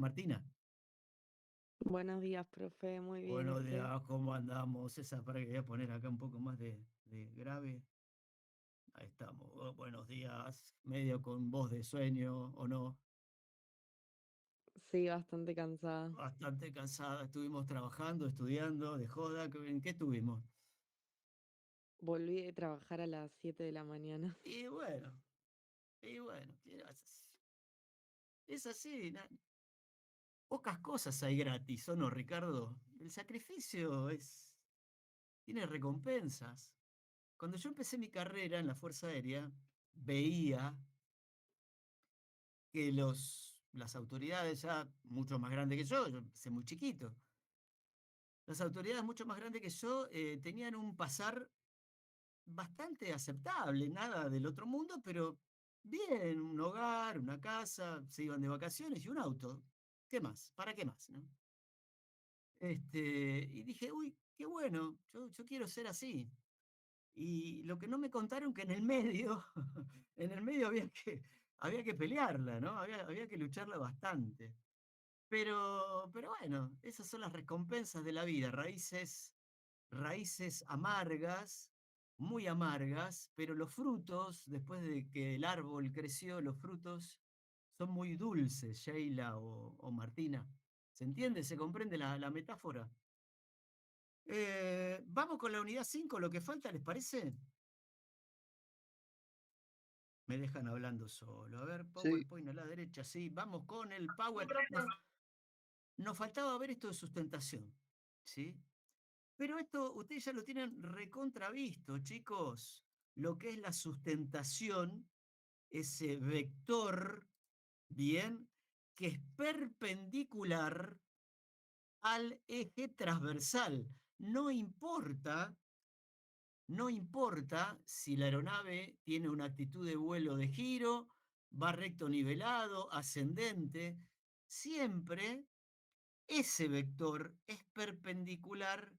Martina, Buenos días, profe. Muy bien, ¿y buenos usted? días, ¿cómo andamos? Esa para que voy a poner acá un poco más de grave. Ahí estamos. Buenos días, medio con voz de sueño o no. Sí, bastante cansada. Bastante cansada, estuvimos trabajando, estudiando, de joda. ¿En qué estuvimos? Volví de trabajar a las 7 de la mañana. Y bueno, ¿qué haces? Es así, pocas cosas hay gratis, ¿o no, Ricardo? El sacrificio tiene recompensas. Cuando yo empecé mi carrera en la Fuerza Aérea, veía que las autoridades ya mucho más grandes que yo empecé muy chiquito, las autoridades mucho más grandes que yo tenían un pasar bastante aceptable, nada del otro mundo, pero bien, un hogar, una casa, se iban de vacaciones y un auto. ¿Qué más? ¿Para qué más? ¿No? Y dije, uy, qué bueno, yo quiero ser así. Y lo que no me contaron que en el medio, en el medio había que pelearla, ¿no? Había que lucharla bastante. Pero bueno, esas son las recompensas de la vida, raíces amargas, muy amargas, pero los frutos, después de que el árbol creció, los frutos son muy dulces, Sheila o Martina. ¿Se entiende? ¿Se comprende la metáfora? Vamos con la unidad 5. Lo que falta, ¿les parece? Me dejan hablando solo. A ver, Sí, PowerPoint a la derecha, sí, vamos con el Power. Nos faltaba ver esto de sustentación, ¿sí? Pero esto ustedes ya lo tienen recontravisto, chicos. Lo que es la sustentación, ese vector, bien, que es perpendicular al eje transversal. No importa, no importa si la aeronave tiene una actitud de vuelo de giro, va recto nivelado, ascendente, siempre ese vector es perpendicular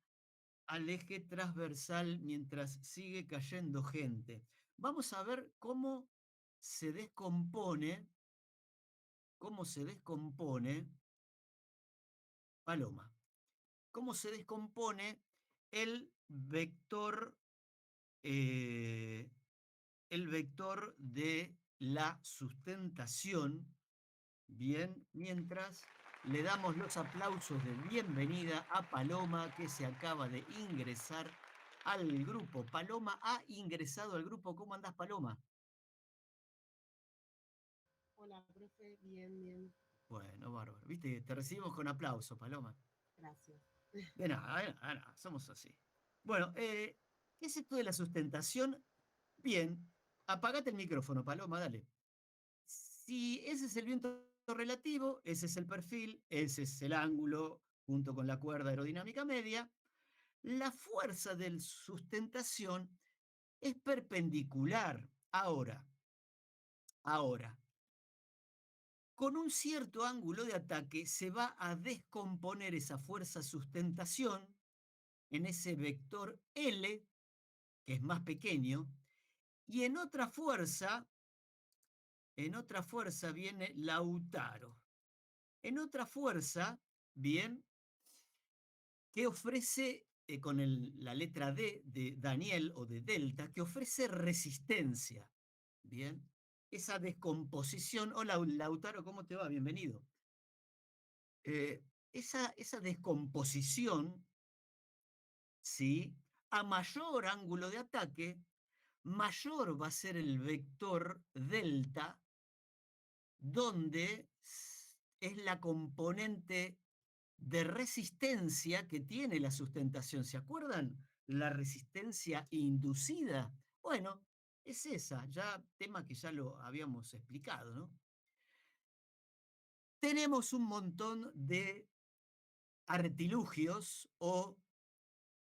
al eje transversal mientras sigue cayendo gente. Vamos a ver cómo se descompone Paloma, cómo se descompone el vector, eh, el vector de la sustentación. Bien, mientras le damos los aplausos de bienvenida a Paloma, que se acaba de ingresar al grupo. Paloma ha ingresado al grupo. ¿Cómo andás, Paloma? Hola, profe, bien, bien, Bueno, bárbaro. Viste, te recibimos con aplauso, Paloma. gracias. De nada, somos así. Bueno, ¿qué es esto de la sustentación? Bien, apagate el micrófono, Paloma, dale. Si ese es el viento relativo, ese es el perfil, ese es el ángulo junto con la cuerda aerodinámica media, la fuerza de sustentación es perpendicular. Ahora, con un cierto ángulo de ataque se va a descomponer esa fuerza sustentación en ese vector L, que es más pequeño, y en otra fuerza viene Lautaro. En otra fuerza, bien, que ofrece, con la letra D de Daniel o de Delta, que ofrece resistencia. Bien, esa descomposición. Hola, Lautaro, ¿cómo te va? Bienvenido. Esa descomposición, ¿sí? A mayor ángulo de ataque, mayor va a ser el vector delta, donde es la componente de resistencia que tiene la sustentación. ¿Se acuerdan? La resistencia inducida. Bueno, es esa, ya tema que ya lo habíamos explicado, ¿no? Tenemos un montón de artilugios o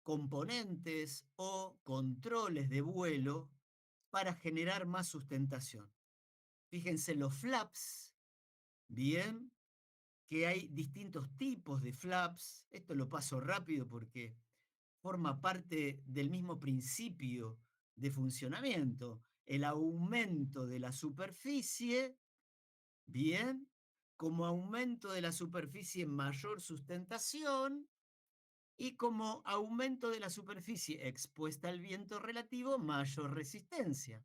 componentes o controles de vuelo para generar más sustentación. Fíjense los flaps, bien, que hay distintos tipos de flaps. Esto lo paso rápido porque forma parte del mismo principio de funcionamiento. El aumento de la superficie, bien, como aumento de la superficie, mayor sustentación, y como aumento de la superficie expuesta al viento relativo, mayor resistencia.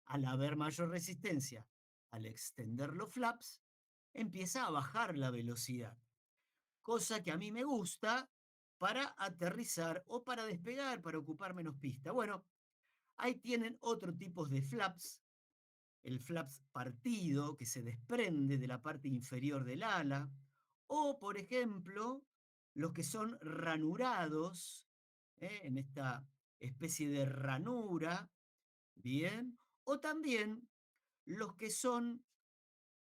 Al haber mayor resistencia, al extender los flaps, empieza a bajar la velocidad, cosa que a mí me gusta para aterrizar o para despegar, para ocupar menos pista. Bueno, ahí tienen otro tipo de flaps, el flaps partido que se desprende de la parte inferior del ala, o por ejemplo, los que son ranurados, en esta especie de ranura, bien, o también los que son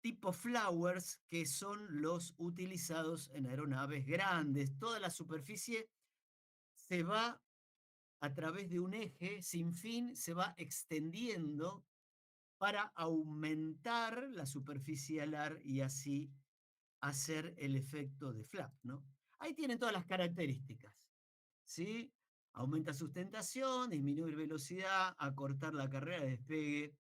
tipo flowers, que son los utilizados en aeronaves grandes. Toda la superficie se va a través de un eje sin fin, se va extendiendo para aumentar la superficie alar y así hacer el efecto de flap, ¿no? Ahí tienen todas las características, ¿sí? Aumenta sustentación, disminuir velocidad, acortar la carrera de despegue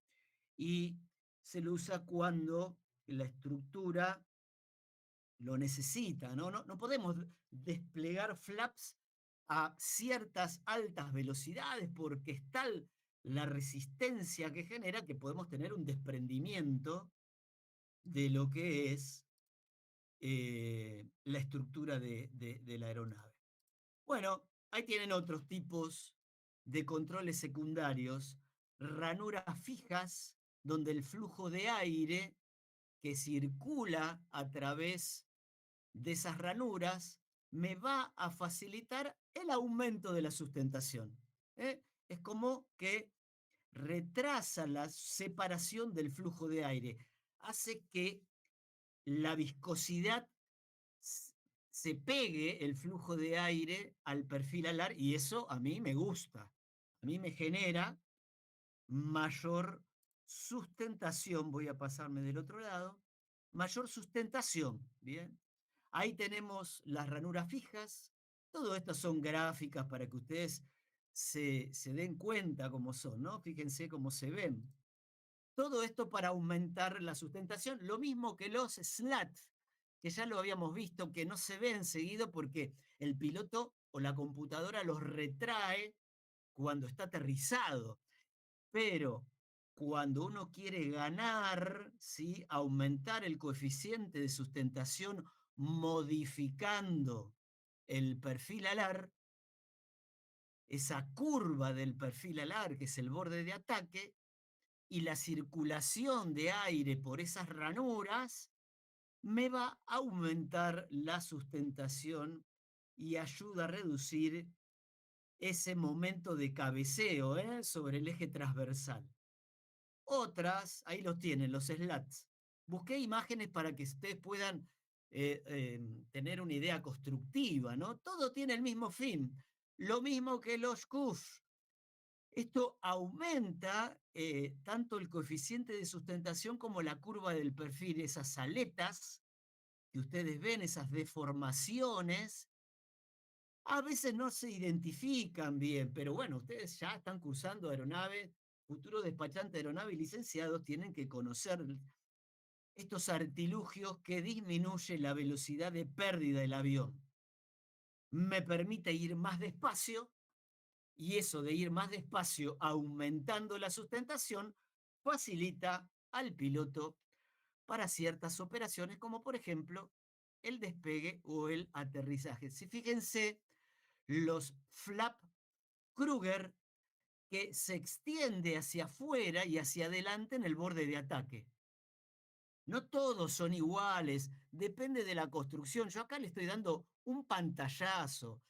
y se lo usa cuando la estructura lo necesita, ¿no? No podemos desplegar flaps a ciertas altas velocidades porque es tal la resistencia que genera que podemos tener un desprendimiento de lo que es la estructura de la aeronave. Bueno, ahí tienen otros tipos de controles secundarios, ranuras fijas, donde el flujo de aire que circula a través de esas ranuras me va a facilitar el aumento de la sustentación. ¿Eh? Es como que retrasa la separación del flujo de aire, hace que la viscosidad se pegue el flujo de aire al perfil alar y eso a mí me gusta. A mí me genera mayor sustentación. Voy a pasarme del otro lado. Mayor sustentación. Bien. Ahí tenemos las ranuras fijas. Todo esto son gráficas para que ustedes se den cuenta cómo son, ¿no? Fíjense cómo se ven. Todo esto para aumentar la sustentación, lo mismo que los slats, que ya lo habíamos visto, que no se ven seguido porque el piloto o la computadora los retrae cuando está aterrizado. Pero cuando uno quiere ganar, ¿sí? Aumentar el coeficiente de sustentación modificando el perfil alar, esa curva del perfil alar, que es el borde de ataque, y la circulación de aire por esas ranuras, me va a aumentar la sustentación y ayuda a reducir ese momento de cabeceo, sobre el eje transversal. Otras, ahí los tienen, los slats. Busqué imágenes para que ustedes puedan tener una idea constructiva, ¿no? Todo tiene el mismo fin, lo mismo que los CUF. Esto aumenta tanto el coeficiente de sustentación como la curva del perfil, esas aletas que ustedes ven, esas deformaciones, a veces no se identifican bien, pero bueno, ustedes ya están cursando aeronave, futuros despachantes de aeronave y licenciados tienen que conocer estos artilugios que disminuyen la velocidad de pérdida del avión. Me permite ir más despacio y eso de ir más despacio aumentando la sustentación facilita al piloto para ciertas operaciones como por ejemplo el despegue o el aterrizaje. Si fíjense, los flap Kruger que se extiende hacia afuera y hacia adelante en el borde de ataque. No todos son iguales, depende de la construcción. Yo acá le estoy dando un pantallazo.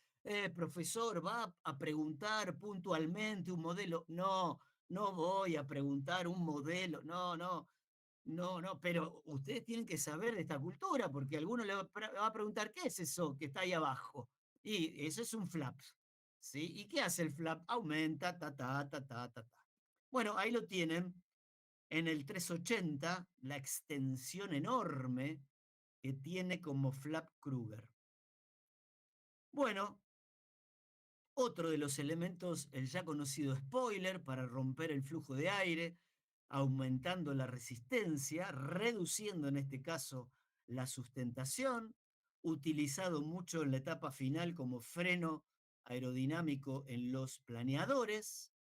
Profesor, ¿va a preguntar puntualmente un modelo? No, no voy a preguntar un modelo. No, no, no, no. Pero ustedes tienen que saber de esta cultura, porque alguno le va a preguntar, ¿qué es eso que está ahí abajo? Y eso es un flap. ¿Sí? ¿Y qué hace el flap? Aumenta, ta, ta, ta, ta, ta, ta. Bueno, ahí lo tienen en el 380, la extensión enorme que tiene como flap Kruger. Bueno, otro de los elementos, el ya conocido spoiler para romper el flujo de aire, aumentando la resistencia, reduciendo en este caso la sustentación, utilizado mucho en la etapa final como freno aerodinámico en los planeadores,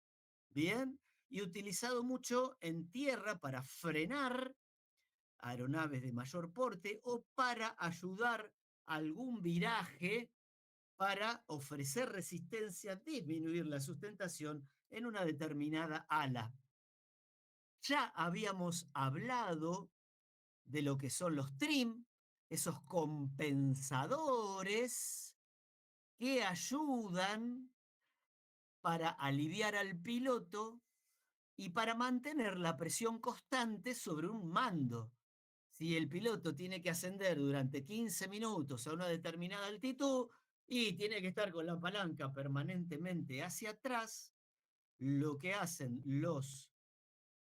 bien, y utilizado mucho en tierra para frenar aeronaves de mayor porte o para ayudar a algún viraje para ofrecer resistencia, disminuir la sustentación en una determinada ala. Ya habíamos hablado de lo que son los trim, esos compensadores que ayudan para aliviar al piloto y para mantener la presión constante sobre un mando. Si el piloto tiene que ascender durante 15 minutos a una determinada altitud y tiene que estar con la palanca permanentemente hacia atrás, lo que hacen los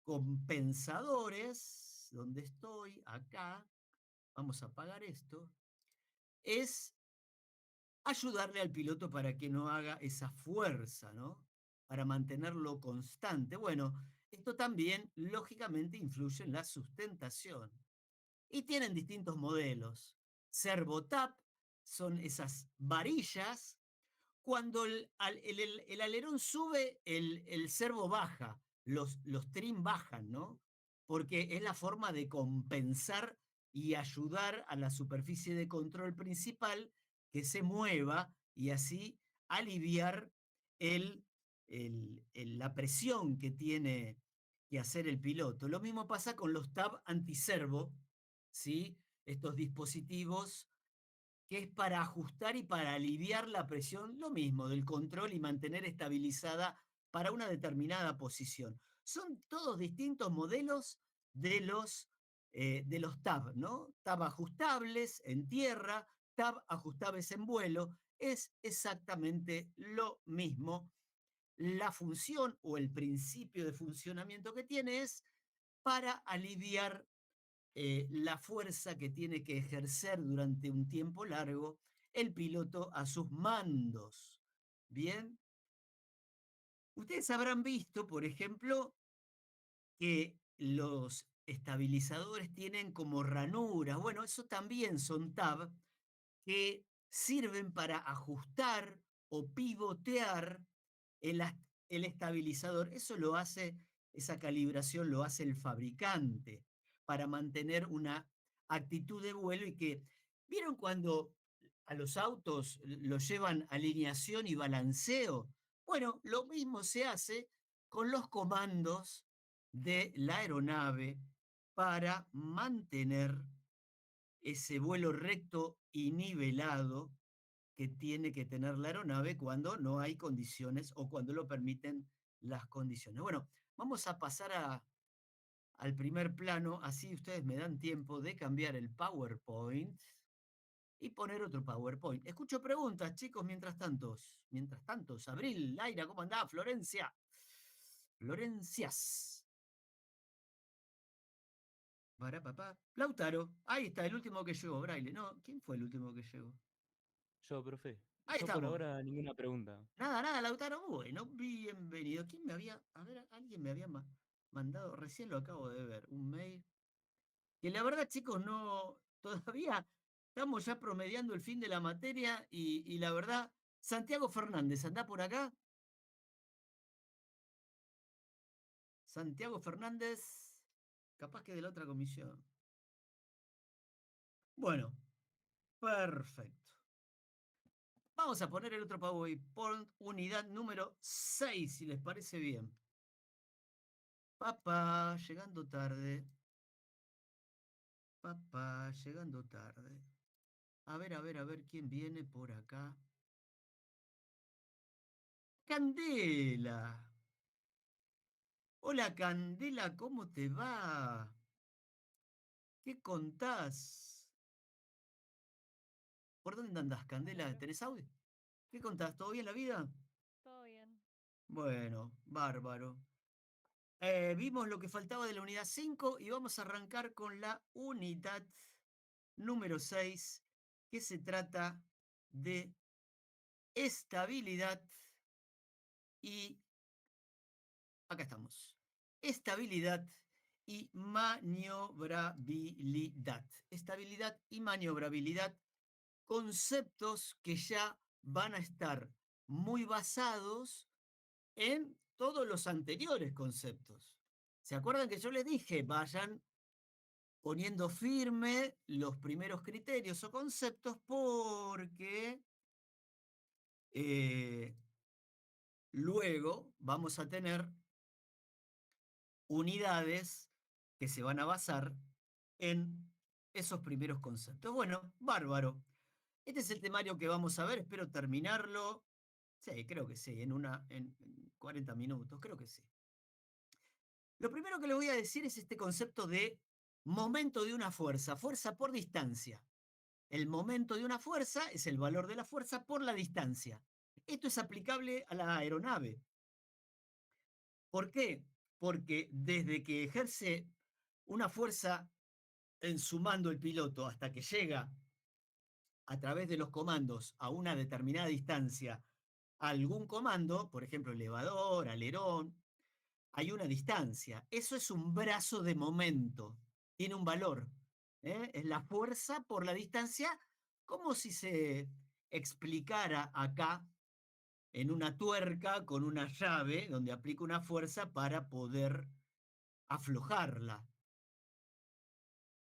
compensadores, donde estoy, acá, vamos a apagar esto, es ayudarle al piloto para que no haga esa fuerza, ¿no? Para mantenerlo constante. Bueno, esto también, lógicamente, influye en la sustentación. Y tienen distintos modelos. Servotap son esas varillas. Cuando el alerón sube, el servo baja, los trim bajan, ¿no? Porque es la forma de compensar y ayudar a la superficie de control principal que se mueva y así aliviar la presión que tiene que hacer el piloto. Lo mismo pasa con los tab antiservo, ¿sí? Estos dispositivos que es para ajustar y para aliviar la presión, lo mismo, del control y mantener estabilizada para una determinada posición. Son todos distintos modelos de los tab, ¿no? Tab ajustables en tierra, tab ajustables en vuelo, es exactamente lo mismo. La función o el principio de funcionamiento que tiene es para aliviar la fuerza que tiene que ejercer durante un tiempo largo el piloto a sus mandos. Bien, ustedes habrán visto, por ejemplo, que los estabilizadores tienen como ranuras. Bueno, eso también son tab que sirven para ajustar o pivotear el, el estabilizador. Eso lo hace, esa calibración lo hace el fabricante para mantener una actitud de vuelo y que, ¿vieron cuando a los autos los llevan alineación y balanceo? Bueno, lo mismo se hace con los comandos de la aeronave para mantener ese vuelo recto y nivelado que tiene que tener la aeronave cuando no hay condiciones o cuando lo permiten las condiciones. Bueno, vamos a pasar al primer plano, así ustedes me dan tiempo de cambiar el PowerPoint y poner otro PowerPoint. Escucho preguntas, chicos, mientras tanto. Mientras tanto, Abril, Laira, ¿cómo andás? Florencia. Florencias. Para papá. Lautaro. Ahí está, el último que llegó, Braille. No, ¿quién fue el último que llegó? Yo, profe. Ahí Yo por estamos. ahora ninguna pregunta. Nada, nada, Lautaro. Bueno, bienvenido. ¿Quién me había, a ver, alguien me había mandado, recién lo acabo de ver, un mail? Que la verdad, chicos, no, todavía estamos ya promediando el fin de la materia y la verdad, Santiago Fernández, ¿anda por acá? Santiago Fernández, capaz que de la otra comisión. Bueno, perfecto. Vamos a poner el otro PowerPoint, unidad número 6, si les parece bien. Papá, llegando tarde. Papá, llegando tarde. A ver quién viene por acá. Candela. Hola Candela, ¿cómo te va? ¿Qué contás? ¿Por dónde andás, Hola, Candela? profe. ¿Tenés audio? ¿Qué contás? ¿Todo bien la vida? ¿Todo bien? Bueno, bárbaro. Vimos lo que faltaba de la unidad 5 y vamos a arrancar con la unidad número 6, que se trata de estabilidad y acá estamos. Estabilidad y maniobrabilidad. Estabilidad y maniobrabilidad, conceptos que ya van a estar muy basados en todos los anteriores conceptos. ¿Se acuerdan que yo les dije, vayan poniendo firme los primeros criterios o conceptos porque luego vamos a tener unidades que se van a basar en esos primeros conceptos? Bueno, bárbaro. Este es el temario que vamos a ver, espero terminarlo. Sí, creo que sí, en 40 minutos, creo que sí. Lo primero que le voy a decir es este concepto de momento de una fuerza, fuerza por distancia. El momento de una fuerza es el valor de la fuerza por la distancia. Esto es aplicable a la aeronave. ¿Por qué? Porque desde que ejerce una fuerza en su mando el piloto hasta que llega a través de los comandos a una determinada distancia a algún comando, por ejemplo, elevador, alerón, hay una distancia. Eso es un brazo de momento, tiene un valor. Es la fuerza por la distancia, como si se explicara acá en una tuerca con una llave donde aplica una fuerza para poder aflojarla.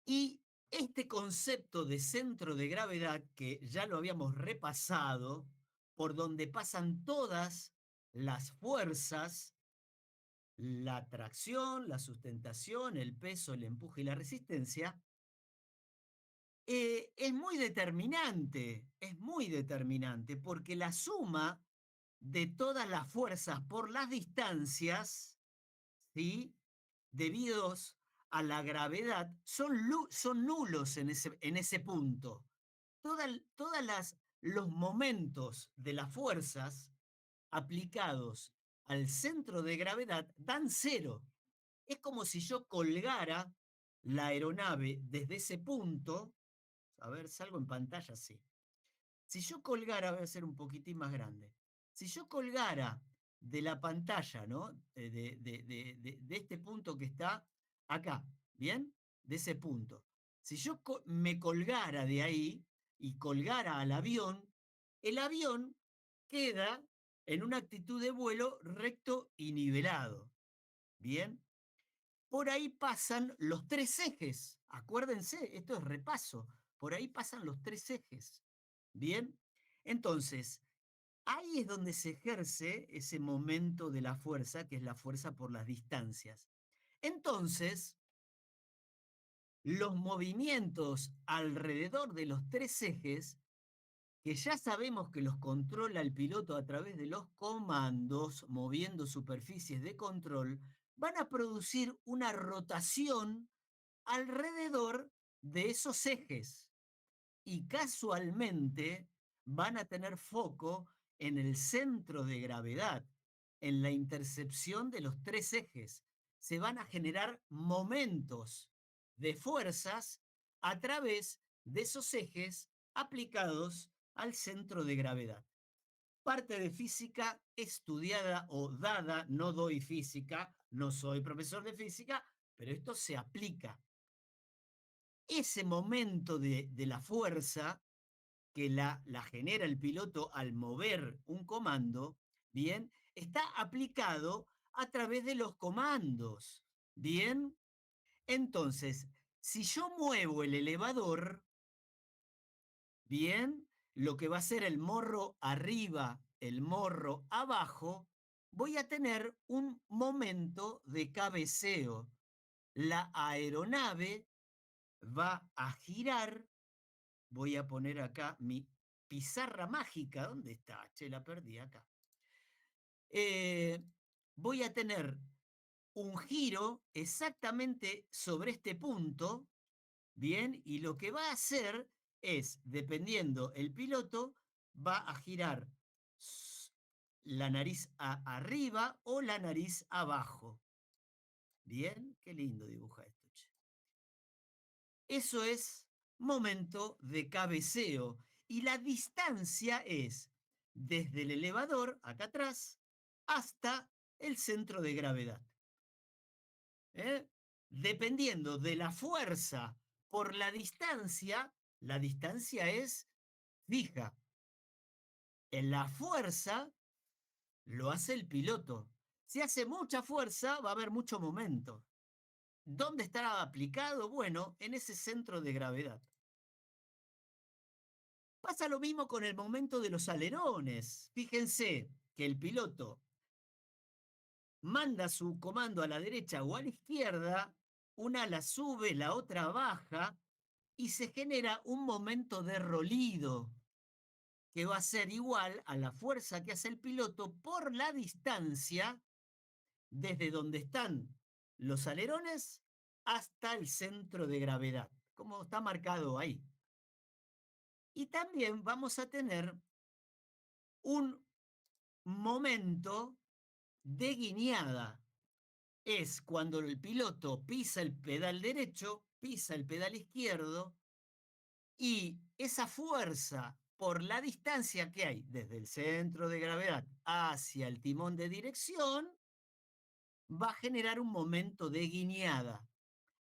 Y este concepto de centro de gravedad, que ya lo habíamos repasado, por donde pasan todas las fuerzas, la tracción, la sustentación, el peso, el empuje y la resistencia, es muy determinante, porque la suma de todas las fuerzas por las distancias, ¿sí?, debidos a la gravedad, son nulos en ese punto. Todas los momentos de las fuerzas aplicados al centro de gravedad dan cero. Es como si yo colgara la aeronave desde ese punto. A ver, salgo en pantalla, sí. Si yo colgara, voy a hacer un poquitín más grande. Si yo colgara de la pantalla, ¿no? De este punto que está acá, ¿bien? De ese punto. Si yo me colgara de ahí y colgara al avión, el avión queda en una actitud de vuelo recto y nivelado. ¿Bien? Por ahí pasan los tres ejes. Acuérdense, esto es repaso. Por ahí pasan los tres ejes. ¿Bien? Entonces, ahí es donde se ejerce ese momento de la fuerza, que es la fuerza por las distancias. Entonces, los movimientos alrededor de los tres ejes, que ya sabemos que los controla el piloto a través de los comandos, moviendo superficies de control, van a producir una rotación alrededor de esos ejes. Y casualmente van a tener foco en el centro de gravedad, en la intercepción de los tres ejes. Se van a generar momentos de fuerzas a través de esos ejes aplicados al centro de gravedad. Parte de física estudiada o dada, no doy física, no soy profesor de física, pero esto se aplica. Ese momento de la fuerza que la genera el piloto al mover un comando, ¿bien? Está aplicado a través de los comandos, ¿bien? Entonces, si yo muevo el elevador, ¿bien? Lo que va a ser el morro arriba, el morro abajo, voy a tener un momento de cabeceo. La aeronave va a girar. Voy a poner acá mi pizarra mágica. ¿Dónde está? Che, la perdí acá. Voy a tener un giro exactamente sobre este punto, ¿bien? Y lo que va a hacer es, dependiendo el piloto, va a girar la nariz arriba o la nariz abajo. ¿Bien? Qué lindo dibuja esto, che. Eso es momento de cabeceo. Y la distancia es desde el elevador, acá atrás, hasta el centro de gravedad. dependiendo de la fuerza por la distancia es fija. En la fuerza lo hace el piloto. Si hace mucha fuerza, va a haber mucho momento. ¿Dónde estará aplicado? Bueno, en ese centro de gravedad. Pasa lo mismo con el momento de los alerones. Fíjense que el piloto manda su comando a la derecha o a la izquierda, una la sube, la otra baja, y se genera un momento de rolido que va a ser igual a la fuerza que hace el piloto por la distancia desde donde están los alerones hasta el centro de gravedad, como está marcado ahí. Y también vamos a tener un momento de guiñada. Es cuando el piloto pisa el pedal derecho, pisa el pedal izquierdo, y esa fuerza por la distancia que hay desde el centro de gravedad hacia el timón de dirección va a generar un momento de guiñada.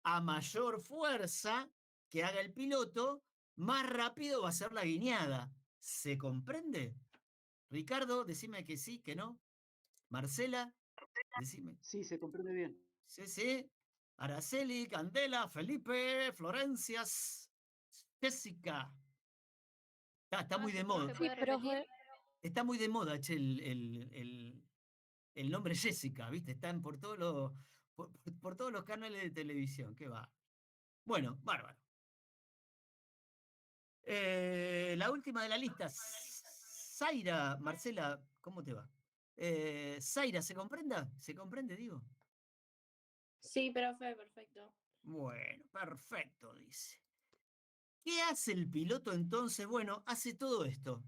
A mayor fuerza que haga el piloto, más rápido va a ser la guiñada. ¿Se comprende? Ricardo, decime que sí, que no. Marcela, decime. Sí, se comprende bien. Sí, sí. Araceli, Candela, Felipe, Florencias, Jessica. Está muy de moda. ¿Se puede repetir? Está muy de moda, che, el nombre Jessica, ¿viste? Están por todos los canales de televisión. ¿Qué va? Bueno, bárbaro. La última de la lista. Zaira, Marcela, ¿cómo te va? Zaira, ¿se comprenda? ¿Se comprende, digo? Sí, profe, perfecto. Bueno, perfecto, dice. ¿Qué hace el piloto entonces? Bueno, hace todo esto.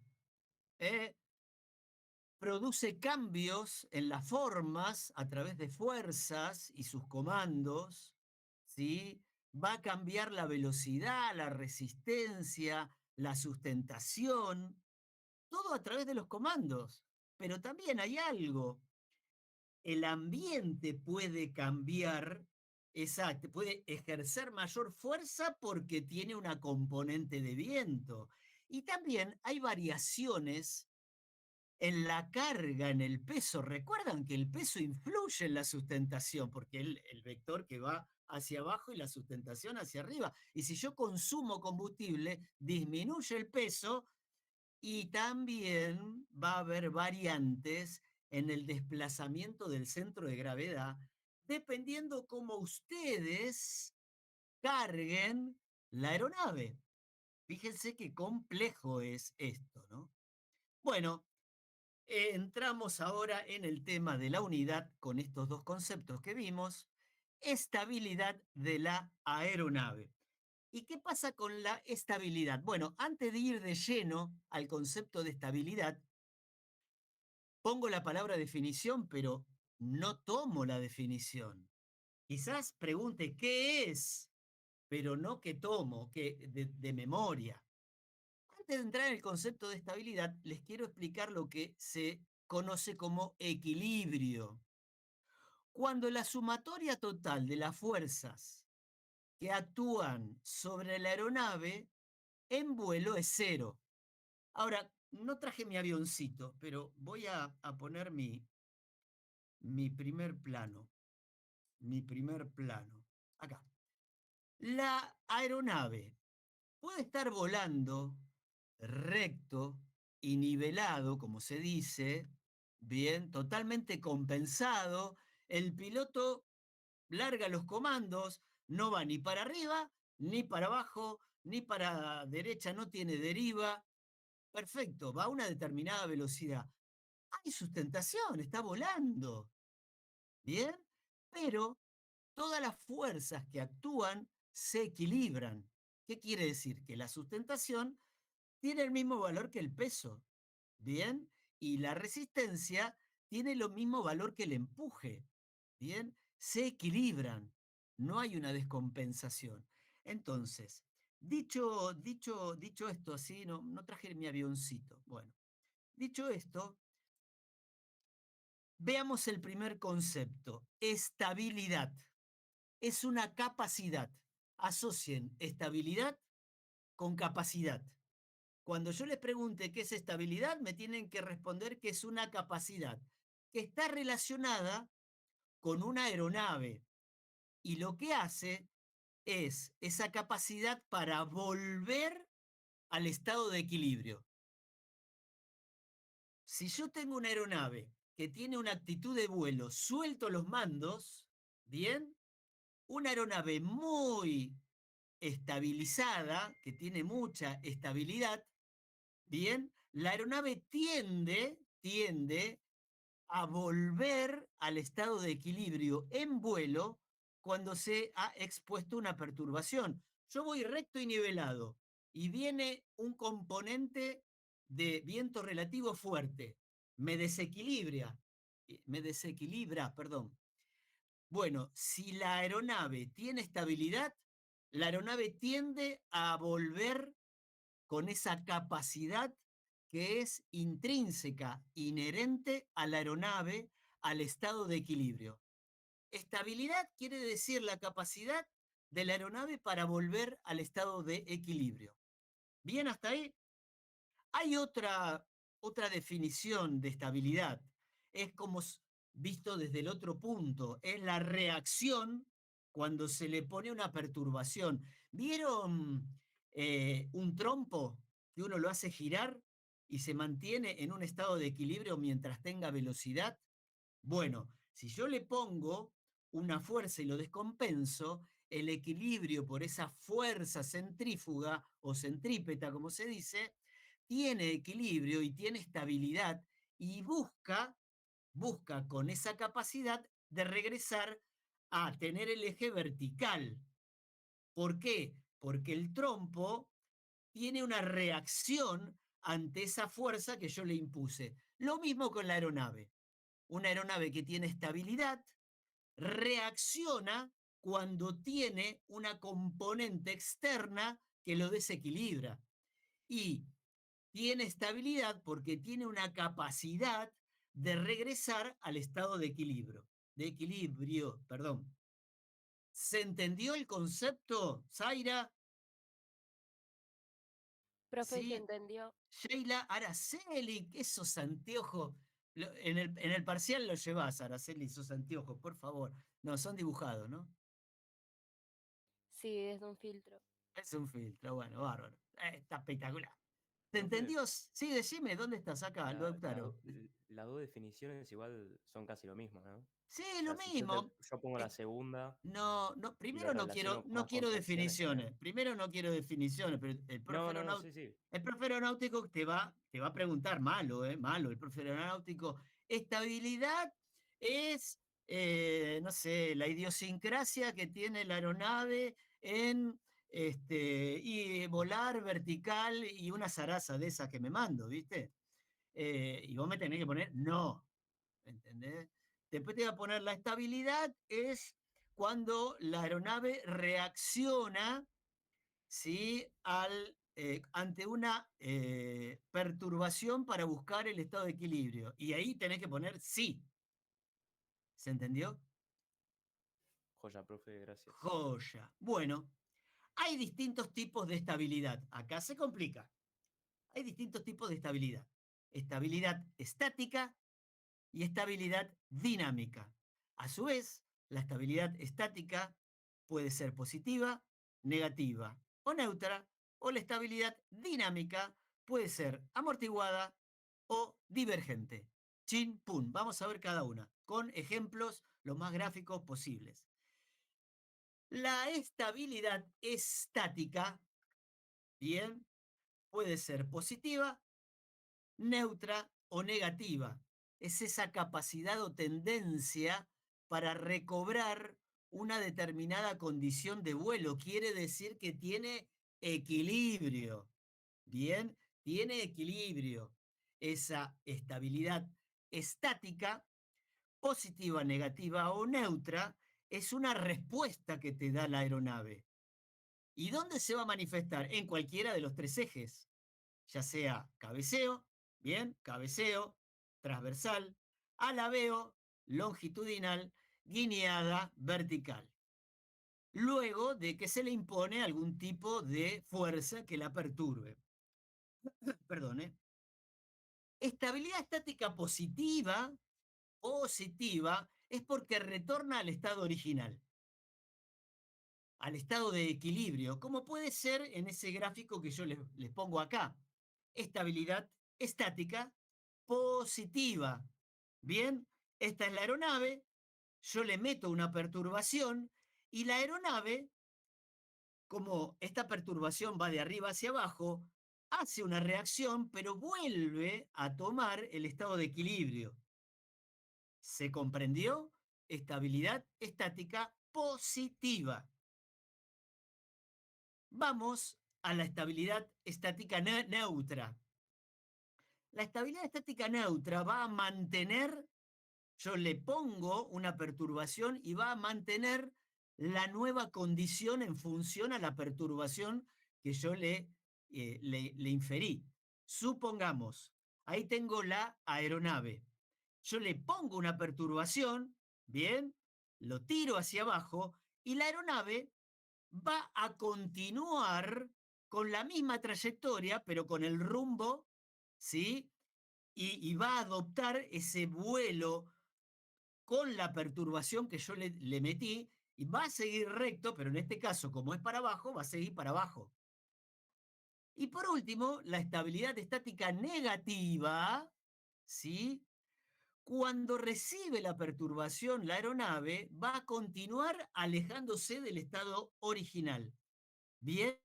Produce cambios en las formas a través de fuerzas y sus comandos, ¿sí? Va a cambiar la velocidad, la resistencia, la sustentación, todo a través de los comandos. Pero también hay algo, el ambiente puede cambiar, exacto, puede ejercer mayor fuerza porque tiene una componente de viento. Y también hay variaciones en la carga, en el peso. Recuerdan que el peso influye en la sustentación, porque el vector que va hacia abajo y la sustentación hacia arriba. Y si yo consumo combustible, disminuye el peso y también va a haber variantes en el desplazamiento del centro de gravedad, dependiendo cómo ustedes carguen la aeronave. Fíjense qué complejo es esto, ¿no? Bueno, entramos ahora en el tema de la unidad con estos dos conceptos que vimos. Estabilidad de la aeronave. ¿Y qué pasa con la estabilidad? Bueno, antes de ir de lleno al concepto de estabilidad, pongo la palabra definición, pero no tomo la definición. Quizás pregunte qué es, pero no qué tomo, de memoria. Antes de entrar en el concepto de estabilidad, les quiero explicar lo que se conoce como equilibrio. Cuando la sumatoria total de las fuerzas que actúan sobre la aeronave en vuelo es cero. Ahora, no traje mi avioncito, pero voy a poner mi primer plano. Mi primer plano. Acá. La aeronave puede estar volando recto y nivelado, como se dice, bien, totalmente compensado. El piloto larga los comandos, no va ni para arriba, ni para abajo, ni para derecha, no tiene deriva. Perfecto, va a una determinada velocidad. Hay sustentación, está volando. ¿Bien? Pero todas las fuerzas que actúan se equilibran. ¿Qué quiere decir? Que la sustentación tiene el mismo valor que el peso. ¿Bien? Y la resistencia tiene lo mismo valor que el empuje. ¿Bien? Se equilibran. No hay una descompensación. Entonces, dicho esto así, no traje mi avioncito. Bueno, dicho esto, veamos el primer concepto, estabilidad. es una capacidad. Asocien estabilidad con capacidad. Cuando yo les pregunte qué es estabilidad, me tienen que responder que es una capacidad que está relacionada con una aeronave. Y lo que hace es esa capacidad para volver al estado de equilibrio. Si yo tengo una aeronave que tiene una actitud de vuelo, suelto los mandos, ¿bien? Una aeronave muy estabilizada, que tiene mucha estabilidad, ¿bien? La aeronave tiende a volver al estado de equilibrio en vuelo cuando se ha expuesto una perturbación. Yo voy recto y nivelado y viene un componente de viento relativo fuerte. Me desequilibra, perdón. Bueno, si la aeronave tiene estabilidad, la aeronave tiende a volver con esa capacidad que es intrínseca, inherente a la aeronave, al estado de equilibrio. Estabilidad quiere decir la capacidad de la aeronave para volver al estado de equilibrio. ¿Bien hasta ahí? Hay otra definición de estabilidad. Es como visto desde el otro punto. Es la reacción cuando se le pone una perturbación. ¿Vieron un trompo que uno lo hace girar y se mantiene en un estado de equilibrio mientras tenga velocidad? Bueno, si yo le pongo una fuerza y lo descompenso, el equilibrio por esa fuerza centrífuga o centrípeta, como se dice, tiene equilibrio y tiene estabilidad y busca con esa capacidad de regresar a tener el eje vertical. ¿Por qué? Porque el trompo tiene una reacción ante esa fuerza que yo le impuse. Lo mismo con la aeronave. Una aeronave que tiene estabilidad reacciona cuando tiene una componente externa que lo desequilibra. Y tiene estabilidad porque tiene una capacidad de regresar al estado de equilibrio. Perdón. ¿Se entendió el concepto, Zaira? Profe, se Sí. entendió. Sheila, Araceli, esos anteojos. En el parcial lo llevas, Araceli, esos anteojos, por favor. No, son dibujados, ¿no? Sí, es un filtro. Es un filtro, bueno, bárbaro. Está espectacular. ¿Te Profe, entendió? Sí, decime, ¿dónde estás acá, Lautaro? las dos definiciones igual son casi lo mismo, ¿no? Sí, O lo sea, si mismo. yo pongo la segunda No, y primero lo relaciono no más quiero con reacciones también. definiciones. Primero no quiero definiciones, pero No, sí, sí. el profe aeronáutico te va a preguntar, malo, malo, el profe aeronáutico. Estabilidad es, no sé, la idiosincrasia que tiene la aeronave en y volar vertical y una zaraza de esas que me mando, ¿viste? Y vos me tenés que poner no, ¿entendés? Después te voy a poner la estabilidad, es cuando la aeronave reacciona, ¿sí? Ante una perturbación para buscar el estado de equilibrio. Y ahí tenés que poner sí. ¿Se entendió? Joya, profe, gracias. Joya. Bueno, hay distintos tipos de estabilidad. Acá se complica. Hay distintos tipos de estabilidad. Estabilidad estática y estabilidad dinámica. A su vez, la estabilidad estática puede ser positiva, negativa o neutra, o la estabilidad dinámica puede ser amortiguada o divergente. Chin, pum. Vamos a ver cada una, con ejemplos lo más gráficos posibles. La estabilidad estática, bien, puede ser positiva, neutra o negativa. Es esa capacidad o tendencia para recobrar una determinada condición de vuelo. Quiere decir que tiene equilibrio. Bien, tiene equilibrio. Esa estabilidad estática, positiva, negativa o neutra, es una respuesta que te da la aeronave. ¿Y dónde se va a manifestar? En cualquiera de los tres ejes, ya sea cabeceo, bien, cabeceo, transversal, alabeo, longitudinal, guineada, vertical. luego de que se le impone algún tipo de fuerza que la perturbe. Perdón. Estabilidad estática positiva es porque retorna al estado original, al estado de equilibrio, como puede ser en ese gráfico que yo les pongo acá. Estabilidad estática positiva. Bien, esta es la aeronave, yo le meto una perturbación y la aeronave, como esta perturbación va de arriba hacia abajo, hace una reacción, pero vuelve a tomar el estado de equilibrio. ¿Se comprendió? Estabilidad estática positiva. Vamos a la estabilidad estática neutra. La estabilidad estática neutra va a mantener, yo le pongo una perturbación y va a mantener la nueva condición en función a la perturbación que yo le inferí. Supongamos, ahí tengo la aeronave. Yo le pongo una perturbación, bien, lo tiro hacia abajo y la aeronave va a continuar con la misma trayectoria, pero con el rumbo, ¿sí? Y va a adoptar ese vuelo con la perturbación que yo le metí y va a seguir recto, pero en este caso, como es para abajo, va a seguir para abajo. Y por último, la estabilidad estática negativa, ¿sí? Cuando recibe la perturbación, la aeronave va a continuar alejándose del estado original. Bien,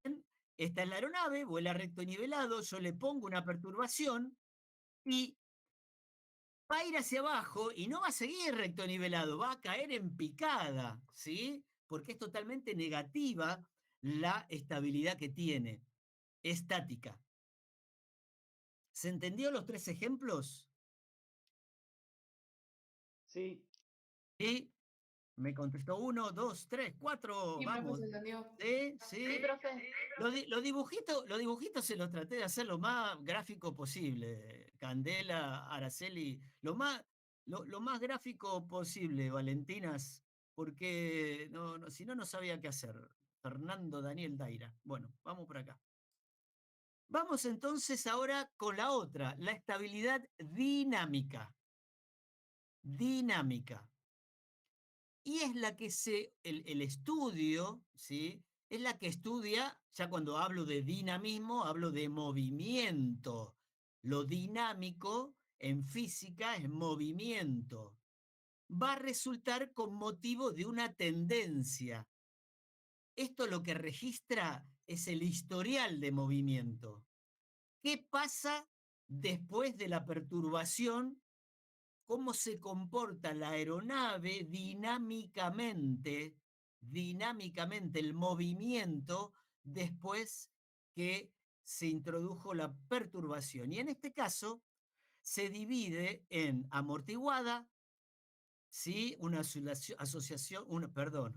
esta es la aeronave, vuela recto y nivelado, yo le pongo una perturbación y va a ir hacia abajo y no va a seguir recto nivelado, va a caer en picada, ¿sí? Porque es totalmente negativa la estabilidad que tiene, estática. ¿Se entendió los tres ejemplos? Sí. Sí. Me contestó 1, 2, 3, 4, Sí, profe, vamos. se entendió. Sí, Sí, sí. profe. Los dibujitos se los traté de hacer lo más gráfico posible. Candela, Araceli, lo más gráfico posible, Valentinas, porque si no, no sabía qué hacer. Fernando Daniel Daira. Bueno, vamos por acá. Vamos entonces ahora con la otra, la estabilidad dinámica. Dinámica. Y es la que el estudio, ¿sí? Es la que estudia, ya cuando hablo de dinamismo, hablo de movimiento. Lo dinámico en física es movimiento. Va a resultar con motivo de una tendencia. Esto lo que registra es el historial de movimiento. ¿Qué pasa después de la perturbación? ¿Cómo se comporta la aeronave dinámicamente, el movimiento después que se introdujo la perturbación? Y en este caso se divide en amortiguada, ¿sí?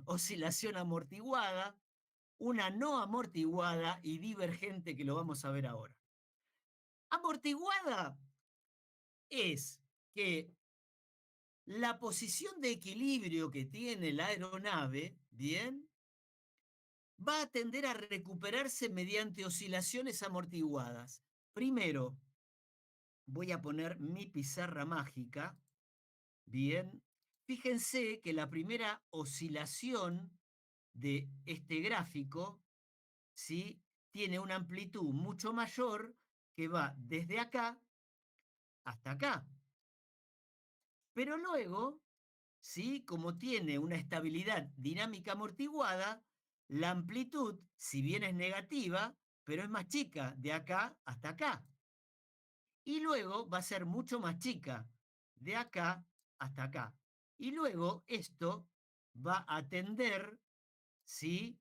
Oscilación amortiguada, una no amortiguada y divergente, que lo vamos a ver ahora. Amortiguada es que la posición de equilibrio que tiene la aeronave, bien, va a tender a recuperarse mediante oscilaciones amortiguadas. Primero, voy a poner mi pizarra mágica, bien. Fíjense que la primera oscilación de este gráfico, ¿sí? Tiene una amplitud mucho mayor que va desde acá hasta acá. Pero luego, ¿sí? Como tiene una estabilidad dinámica amortiguada, la amplitud, si bien es negativa, pero es más chica de acá hasta acá. Y luego va a ser mucho más chica de acá hasta acá. Y luego esto va a tender, ¿sí?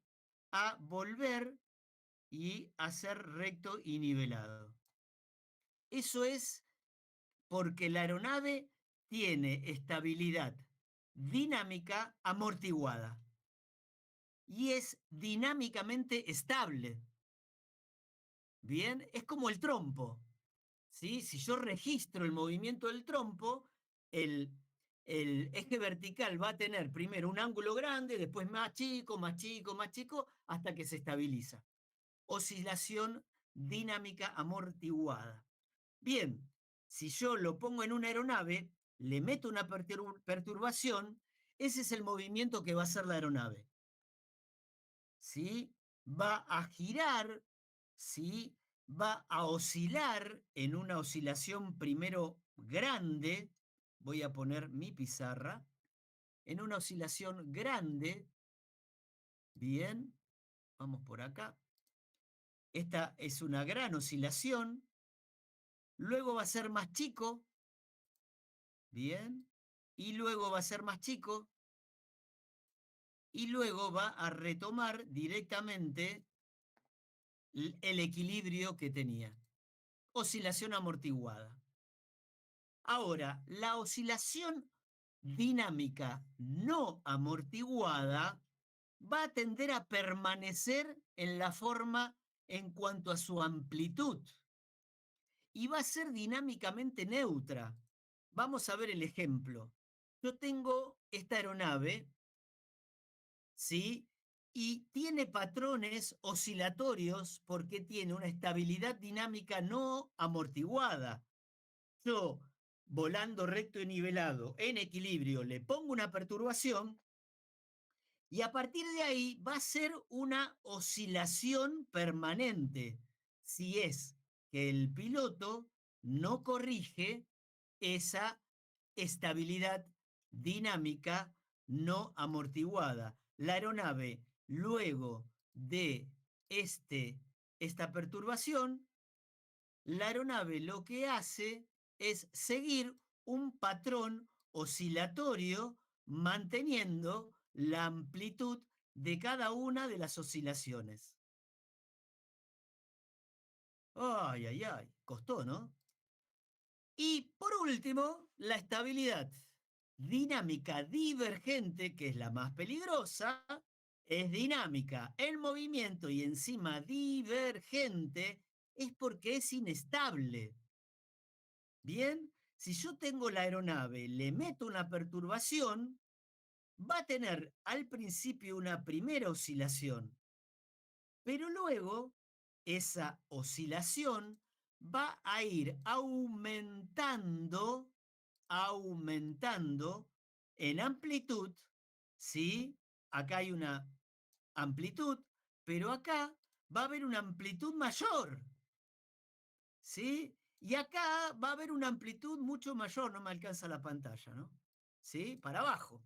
A volver y a ser recto y nivelado. Eso es porque la aeronave tiene estabilidad dinámica amortiguada y es dinámicamente estable. Bien, es como el trompo, ¿sí? Si yo registro el movimiento del trompo, el el eje vertical va a tener primero un ángulo grande, después más chico, más chico, más chico, hasta que se estabiliza. Oscilación dinámica amortiguada. Bien, si yo lo pongo en una aeronave, le meto una perturbación, ese es el movimiento que va a hacer la aeronave. ¿Sí? Va a girar, ¿sí? Va a oscilar en una oscilación primero grande, voy a poner mi pizarra, en una oscilación grande, bien, vamos por acá, esta es una gran oscilación, luego va a ser más chico, bien, y luego va a ser más chico, y luego va a retomar directamente el equilibrio que tenía. Oscilación amortiguada. Ahora, la oscilación dinámica no amortiguada va a tender a permanecer en la forma en cuanto a su amplitud y va a ser dinámicamente neutra. Vamos a ver el ejemplo. Yo tengo esta aeronave, ¿sí? Y tiene patrones oscilatorios porque tiene una estabilidad dinámica no amortiguada. Yo, volando recto y nivelado, en equilibrio, le pongo una perturbación y a partir de ahí va a ser una oscilación permanente, si es que el piloto no corrige esa estabilidad dinámica no amortiguada. La aeronave, luego de esta perturbación, la aeronave lo que hace es seguir un patrón oscilatorio manteniendo la amplitud de cada una de las oscilaciones. Ay, ay, ay, costó, ¿no? Y por último, la estabilidad dinámica divergente, que es la más peligrosa, es dinámica en movimiento y encima divergente, es porque es inestable. Bien, si yo tengo la aeronave, le meto una perturbación, va a tener al principio una primera oscilación, pero luego esa oscilación va a ir aumentando en amplitud, ¿sí? Acá hay una amplitud, pero acá va a haber una amplitud mayor, ¿sí? Y acá va a haber una amplitud mucho mayor, no me alcanza la pantalla, ¿no? ¿Sí? Para abajo.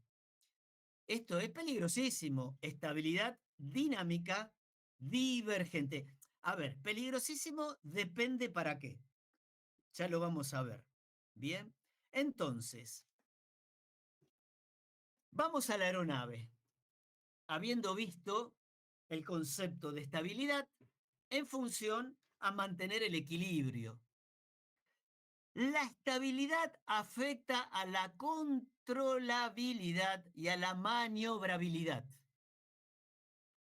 Esto es peligrosísimo. Estabilidad dinámica divergente. A ver, peligrosísimo depende para qué. Ya lo vamos a ver. Bien. Entonces, vamos a la aeronave. Habiendo visto el concepto de estabilidad en función a mantener el equilibrio. La estabilidad afecta a la controlabilidad y a la maniobrabilidad.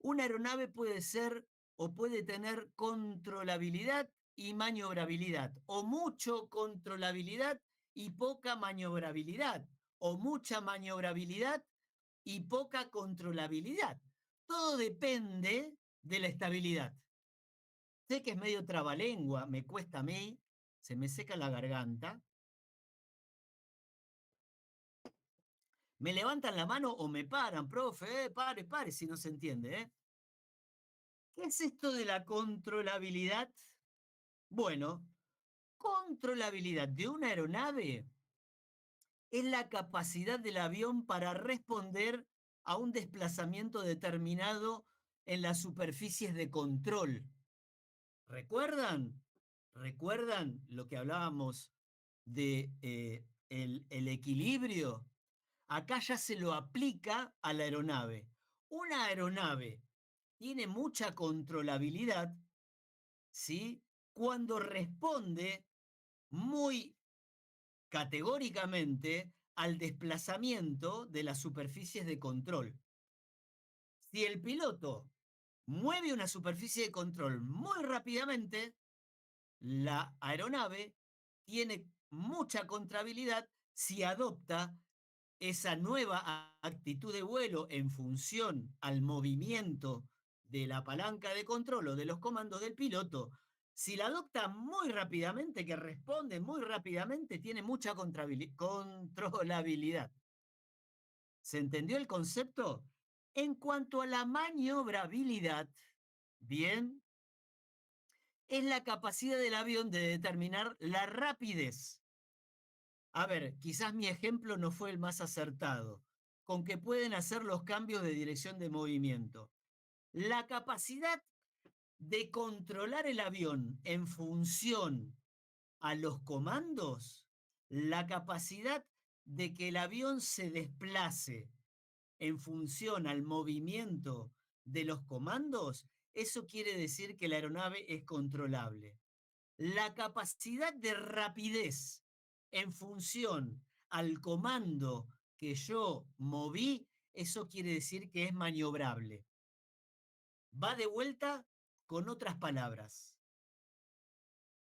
Una aeronave puede ser o puede tener controlabilidad y maniobrabilidad, o mucho controlabilidad y poca maniobrabilidad, o mucha maniobrabilidad y poca controlabilidad. Todo depende de la estabilidad. Sé que es medio trabalengua, me cuesta a mí, se me seca la garganta. Me levantan la mano o me paran, profe, pare, si no se entiende, ¿eh? ¿Qué es esto de la controlabilidad? Bueno, controlabilidad de una aeronave es la capacidad del avión para responder a un desplazamiento determinado en las superficies de control. ¿Recuerdan? ¿Recuerdan lo que hablábamos de el equilibrio? Acá ya se lo aplica a la aeronave. Una aeronave tiene mucha controlabilidad, ¿sí? Cuando responde muy categóricamente al desplazamiento de las superficies de control. Si el piloto mueve una superficie de control muy rápidamente, la aeronave tiene mucha contrahabilidad si adopta esa nueva actitud de vuelo en función al movimiento de la palanca de control o de los comandos del piloto, si la adopta muy rápidamente, que responde muy rápidamente, tiene mucha controlabilidad. ¿Se entendió el concepto? En cuanto a la maniobrabilidad, bien, es la capacidad del avión de determinar la rapidez. A ver, quizás mi ejemplo no fue el más acertado, con que pueden hacer los cambios de dirección de movimiento. La capacidad de controlar el avión en función a los comandos, la capacidad de que el avión se desplace en función al movimiento de los comandos, eso quiere decir que la aeronave es controlable. La capacidad de rapidez en función al comando que yo moví, eso quiere decir que es maniobrable. Va de vuelta con otras palabras.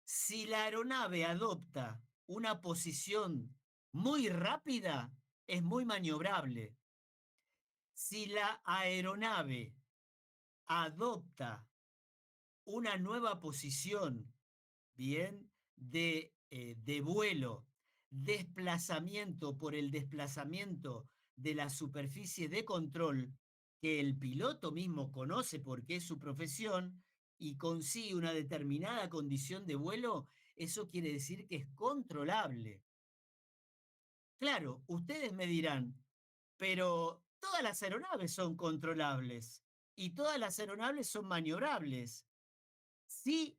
Si la aeronave adopta una posición muy rápida, es muy maniobrable. Si la aeronave adopta una nueva posición, bien, de vuelo, desplazamiento por el desplazamiento de la superficie de control que el piloto mismo conoce porque es su profesión y consigue una determinada condición de vuelo, eso quiere decir que es controlable. Claro, ustedes me dirán, pero todas las aeronaves son controlables y todas las aeronaves son maniobrables. Sí,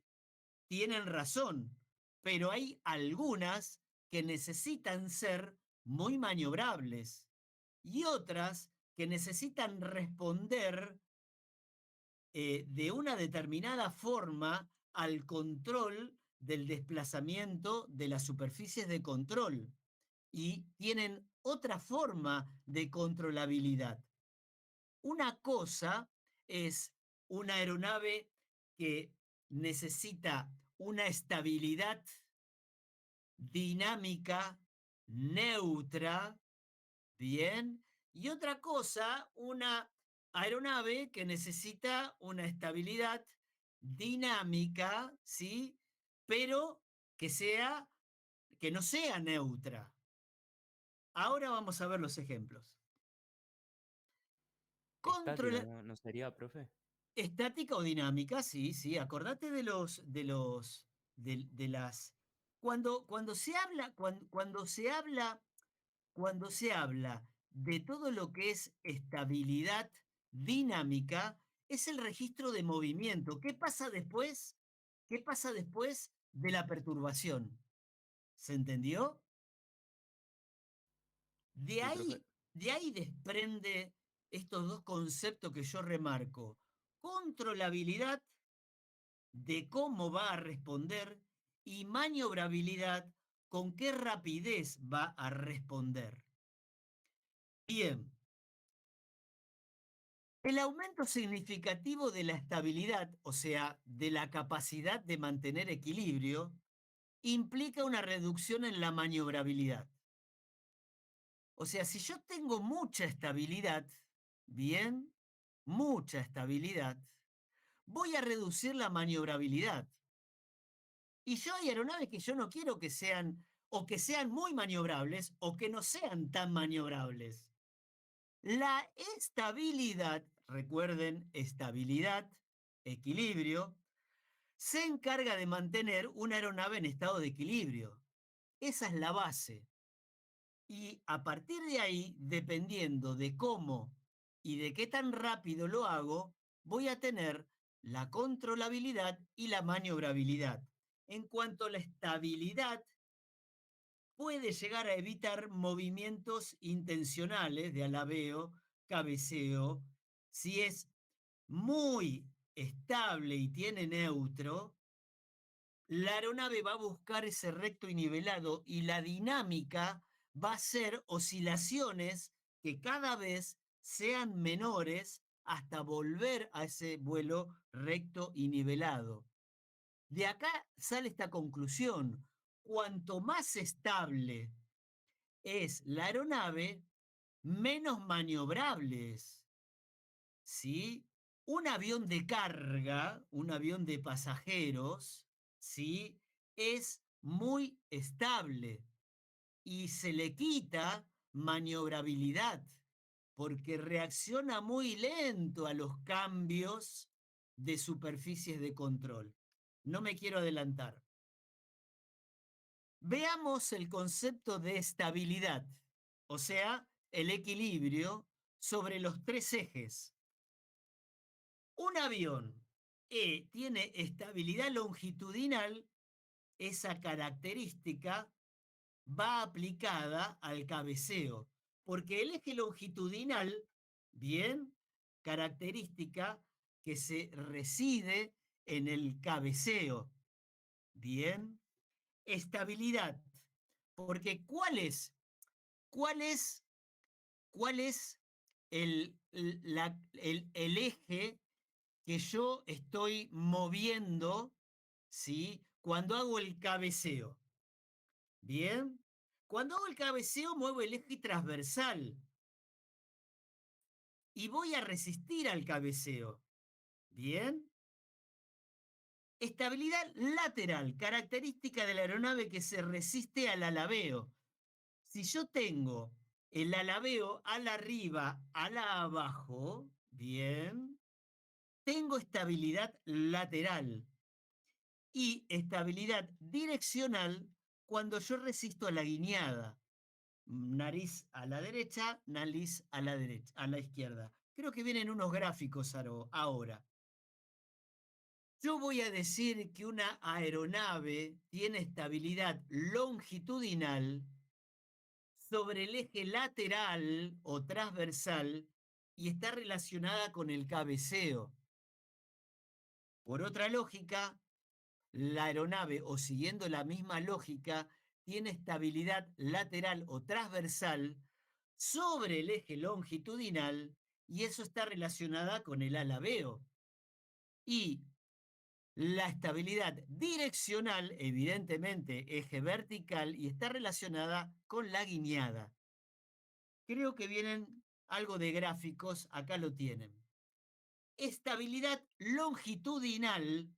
tienen razón, pero hay algunas que necesitan ser muy maniobrables y otras que necesitan responder de una determinada forma al control del desplazamiento de las superficies de control y tienen otra forma de controlabilidad. Una cosa es una aeronave que necesita una estabilidad dinámica neutra, bien, y otra cosa, una aeronave que necesita una estabilidad dinámica, ¿sí? Pero que no sea neutra. Ahora vamos a ver los ejemplos. Estática, Controla, ¿no sería, profe? estática o dinámica, sí, sí. Acordate de las. Cuando se habla, cuando se habla de todo lo que es estabilidad dinámica, es el registro de movimiento. ¿Qué pasa después? ¿Qué pasa después de la perturbación? ¿Se entendió? De Sí, profe. ahí, de ahí desprende estos dos conceptos que yo remarco. Controlabilidad de cómo va a responder y maniobrabilidad con qué rapidez va a responder. Bien, el aumento significativo de la estabilidad, o sea, de la capacidad de mantener equilibrio, implica una reducción en la maniobrabilidad. O sea, si yo tengo mucha estabilidad, bien, mucha estabilidad, voy a reducir la maniobrabilidad. Y yo hay aeronaves que yo no quiero que sean o que sean muy maniobrables o que no sean tan maniobrables. La estabilidad, recuerden, estabilidad, equilibrio, se encarga de mantener una aeronave en estado de equilibrio. Esa es la base. Y a partir de ahí, dependiendo de cómo y de qué tan rápido lo hago, voy a tener la controlabilidad y la maniobrabilidad. En cuanto a la estabilidad, puede llegar a evitar movimientos intencionales de alabeo, cabeceo. Si es muy estable y tiene neutro, la aeronave va a buscar ese recto y nivelado y la dinámica va a ser oscilaciones que cada vez sean menores hasta volver a ese vuelo recto y nivelado. De acá sale esta conclusión. Cuanto más estable es la aeronave, menos maniobrables, ¿sí? Un avión de carga, un avión de pasajeros, ¿sí? Es muy estable y se le quita maniobrabilidad porque reacciona muy lento a los cambios de superficies de control. No me quiero adelantar. Veamos el concepto de estabilidad, o sea, el equilibrio sobre los tres ejes. Un avión tiene estabilidad longitudinal, esa característica va aplicada al cabeceo, porque el eje longitudinal, bien, característica que se reside en el cabeceo, bien, estabilidad, porque cuál es, cuál es el eje que yo estoy moviendo, ¿sí? Cuando hago el cabeceo. Bien. Cuando hago el cabeceo, muevo el eje transversal y voy a resistir al cabeceo. Bien. Estabilidad lateral, característica de la aeronave que se resiste al alabeo. Si yo tengo el alabeo ala arriba, ala abajo, bien, tengo estabilidad lateral y estabilidad direccional cuando yo resisto a la guiñada. Nariz a la derecha, nariz a la derecha, a la izquierda. Creo que vienen unos gráficos ahora. Yo voy a decir que una aeronave tiene estabilidad longitudinal sobre el eje lateral o transversal y está relacionada con el cabeceo. Por otra lógica, la aeronave, o siguiendo la misma lógica, tiene estabilidad lateral o transversal sobre el eje longitudinal y eso está relacionada con el alabeo. Y la estabilidad direccional, evidentemente, eje vertical y está relacionada con la guiñada. Creo que vienen algo de gráficos, acá lo tienen. Estabilidad longitudinal,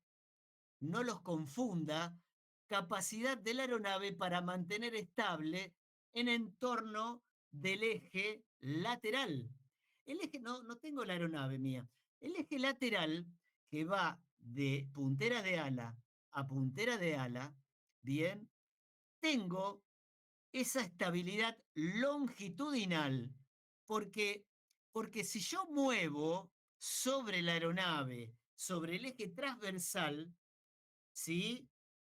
no los confunda, capacidad de la aeronave para mantener estable en entorno del eje lateral. El eje, no tengo la aeronave mía. El eje lateral que va de puntera de ala a puntera de ala, bien, tengo esa estabilidad longitudinal, porque si yo muevo sobre la aeronave, sobre el eje transversal, ¿sí?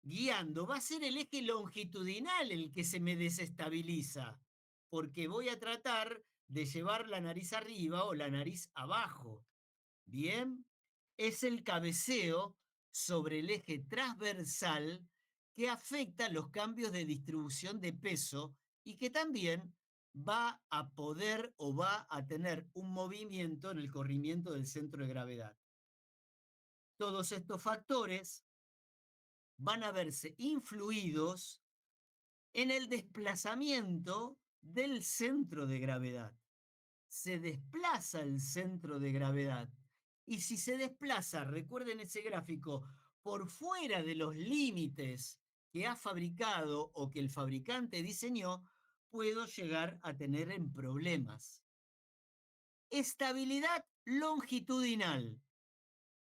Guiando, va a ser el eje longitudinal el que se me desestabiliza, porque voy a tratar de llevar la nariz arriba o la nariz abajo. Bien, es el cabeceo sobre el eje transversal que afecta los cambios de distribución de peso y que también va a poder o va a tener un movimiento en el corrimiento del centro de gravedad. Todos estos factores van a verse influidos en el desplazamiento del centro de gravedad. Se desplaza el centro de gravedad. Y si se desplaza, recuerden ese gráfico, por fuera de los límites que ha fabricado o que el fabricante diseñó, puedo llegar a tener en problemas. Estabilidad longitudinal.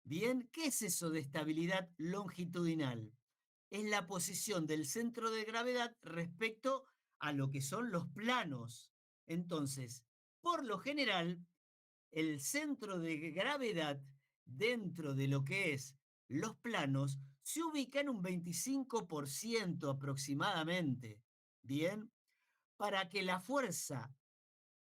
Bien, ¿qué es eso de estabilidad longitudinal? Es la posición del centro de gravedad respecto a lo que son los planos. Entonces, por lo general, el centro de gravedad dentro de lo que es los planos se ubica en un 25% aproximadamente. Bien, para que la fuerza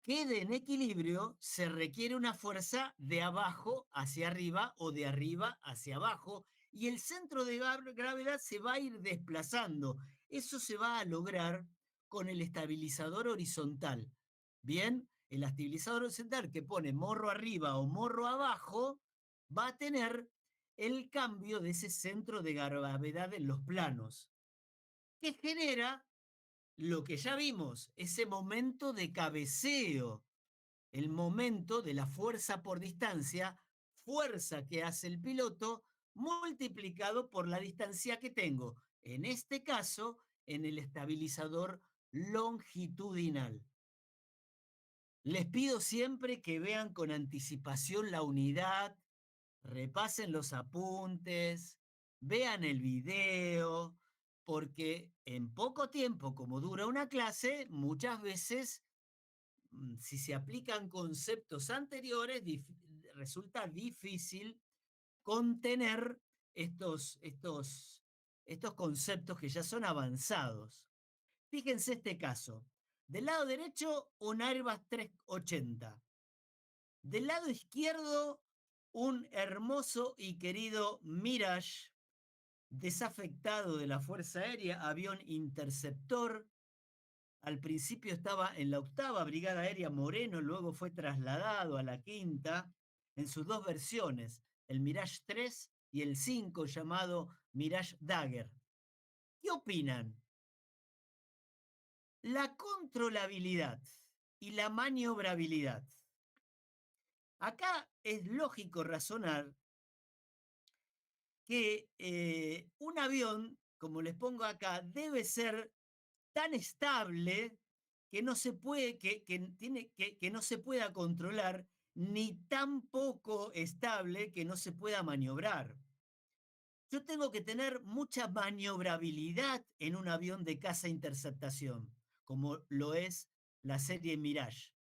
quede en equilibrio, se requiere una fuerza de abajo hacia arriba o de arriba hacia abajo, y el centro de gravedad se va a ir desplazando. Eso se va a lograr con el estabilizador horizontal. Bien, el estabilizador horizontal que pone morro arriba o morro abajo va a tener el cambio de ese centro de gravedad en los planos, que genera lo que ya vimos, ese momento de cabeceo, el momento de la fuerza por distancia, fuerza que hace el piloto multiplicado por la distancia que tengo, en este caso, en el estabilizador longitudinal. Les pido siempre que vean con anticipación la unidad, repasen los apuntes, vean el video, porque en poco tiempo, como dura una clase, muchas veces, si se aplican conceptos anteriores, resulta difícil contener estos conceptos que ya son avanzados. Fíjense este caso. Del lado derecho, un Airbus 380. Del lado izquierdo, un hermoso y querido Mirage, desafectado de la Fuerza Aérea, avión interceptor. Al principio estaba en la 8ª Brigada Aérea Moreno, luego fue trasladado a la 5ª en sus dos versiones, el Mirage 3 y el 5 llamado Mirage Dagger. ¿Qué opinan? La controlabilidad y la maniobrabilidad. Acá es lógico razonar que un avión, como les pongo acá, debe ser tan estable que no se puede, que no se pueda controlar, ni tan poco estable que no se pueda maniobrar. Yo tengo que tener mucha maniobrabilidad en un avión de caza interceptación, como lo es la serie Mirage.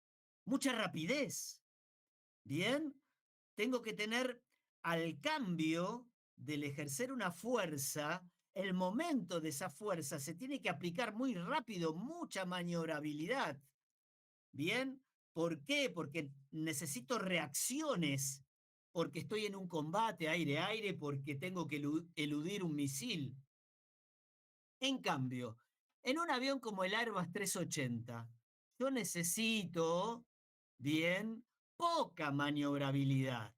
Mucha rapidez. Bien, tengo que tener al cambio del ejercer una fuerza, el momento de esa fuerza se tiene que aplicar muy rápido, mucha maniobrabilidad. Bien, ¿por qué? Porque necesito reacciones, porque estoy en un combate aire-aire, porque tengo que eludir un misil. En cambio, en un avión como el Airbus 380, yo necesito, bien, poca maniobrabilidad,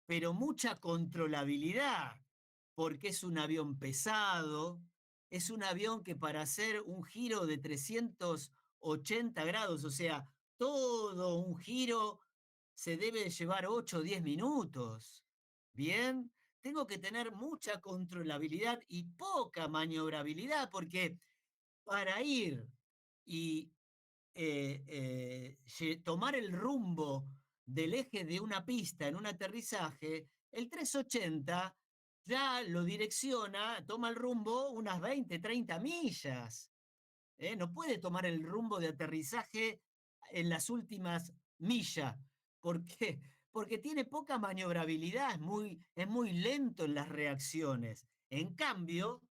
pero mucha controlabilidad, porque es un avión pesado, es un avión que para hacer un giro de 380 grados, o sea, todo un giro se debe llevar 8 o 10 minutos. Bien, tengo que tener mucha controlabilidad y poca maniobrabilidad, porque para ir y tomar el rumbo del eje de una pista en un aterrizaje, el 380 ya lo direcciona, toma el rumbo unas 20, 30 millas. No puede tomar el rumbo de aterrizaje en las últimas millas. ¿Por qué? Porque tiene poca maniobrabilidad, es muy lento en las reacciones. En cambio,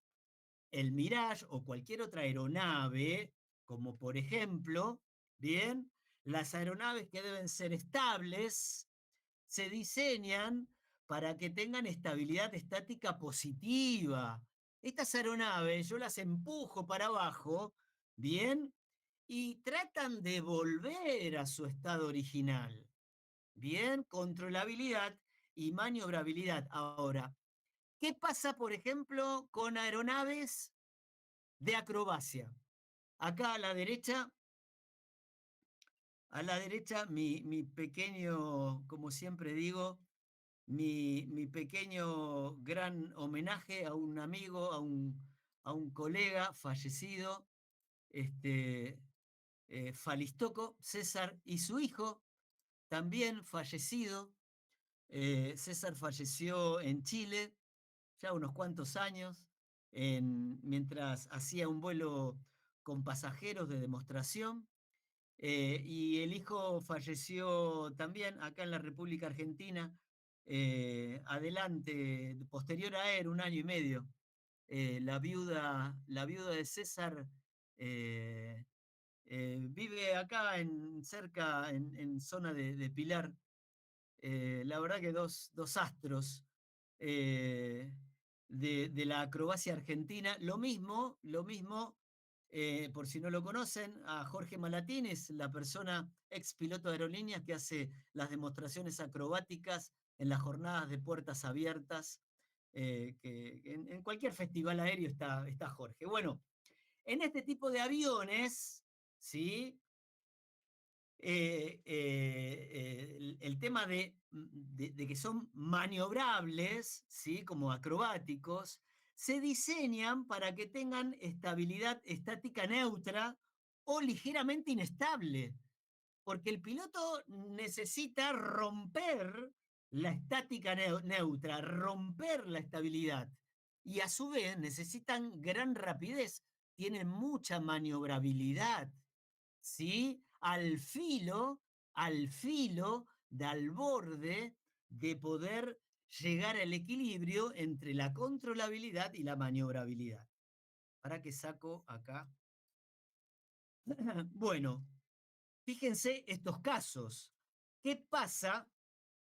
el Mirage o cualquier otra aeronave, como por ejemplo, bien, las aeronaves que deben ser estables, se diseñan para que tengan estabilidad estática positiva. Estas aeronaves yo las empujo para abajo, bien, y tratan de volver a su estado original. Bien, controlabilidad y maniobrabilidad. Ahora, ¿qué pasa, por ejemplo, con aeronaves de acrobacia? Acá a la derecha mi pequeño, como siempre digo, mi pequeño gran homenaje a un amigo, a un colega fallecido, Falistoco, César, y su hijo, también fallecido. César falleció en Chile ya unos cuantos años, mientras hacía un vuelo con pasajeros de demostración. Y el hijo falleció también acá en la República Argentina, posterior a él, un año y medio. La viuda de César vive acá cerca, en zona de Pilar. La verdad que dos astros de la acrobacia argentina. Lo mismo, por si no lo conocen, a Jorge Malatines, la persona ex piloto de aerolíneas que hace las demostraciones acrobáticas en las jornadas de puertas abiertas, que en cualquier festival aéreo está Jorge. Bueno, En este tipo de aviones, ¿sí? El tema de que son maniobrables, ¿sí? Como acrobáticos, se diseñan para que tengan estabilidad estática neutra o ligeramente inestable, porque el piloto necesita romper la estática neutra, romper la estabilidad, y a su vez necesitan gran rapidez, tienen mucha maniobrabilidad, ¿sí? Al filo, al borde de poder llegar al equilibrio entre la controlabilidad y la maniobrabilidad. ¿Para qué saco acá? Bueno, fíjense estos casos. ¿Qué pasa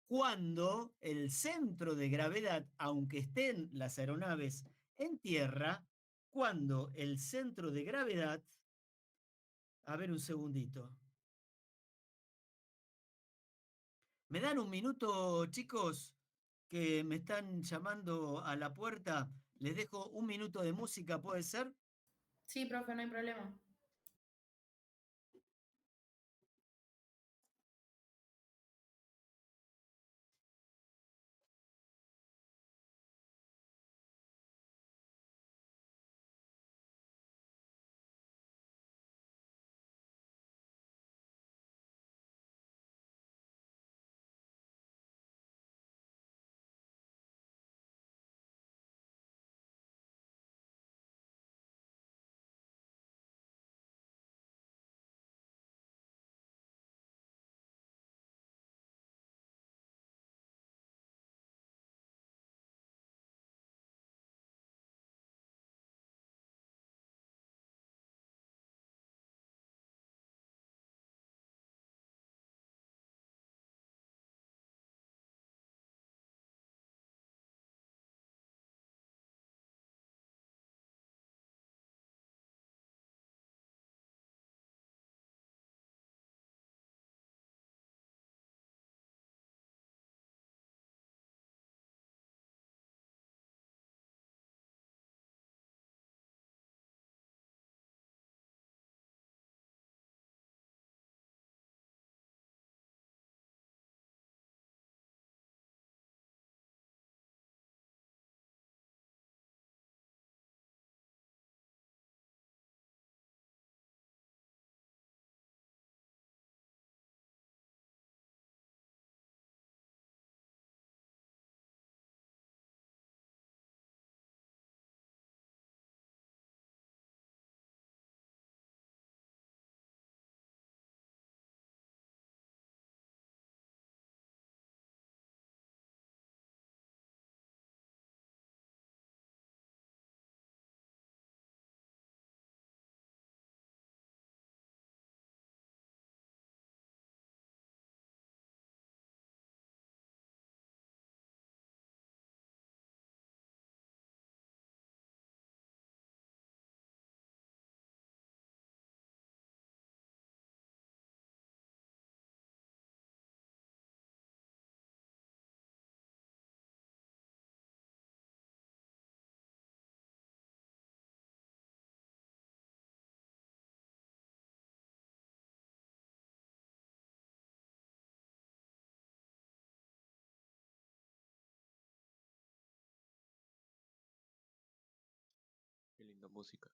cuando el centro de gravedad, aunque estén las aeronaves en tierra, cuando el centro de gravedad, a ver un segundito, ¿me dan un minuto, chicos? Que me están llamando a la puerta. Les dejo un minuto de música, ¿puede ser? Sí, profe, no hay problema. Qué linda música.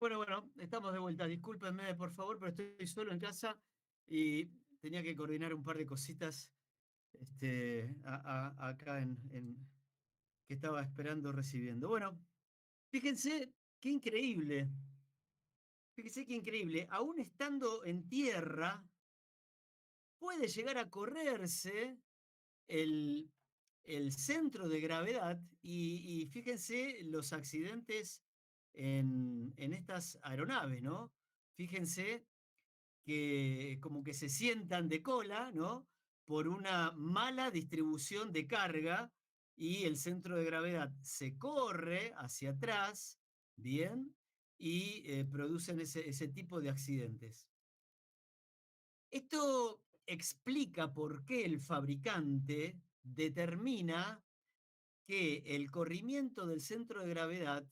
Bueno, estamos de vuelta. Discúlpenme, por favor, pero estoy solo en casa y tenía que coordinar un par de cositas acá que estaba esperando recibiendo. Bueno, fíjense qué increíble. Fíjense qué increíble. Aún estando en tierra, puede llegar a correrse el, el centro de gravedad y fíjense los accidentes en estas aeronaves, ¿no? Fíjense que como que se sientan de cola, ¿no? Por una mala distribución de carga y el centro de gravedad se corre hacia atrás, ¿bien? Y producen ese tipo de accidentes. Esto explica por qué el fabricante determina que el corrimiento del centro de gravedad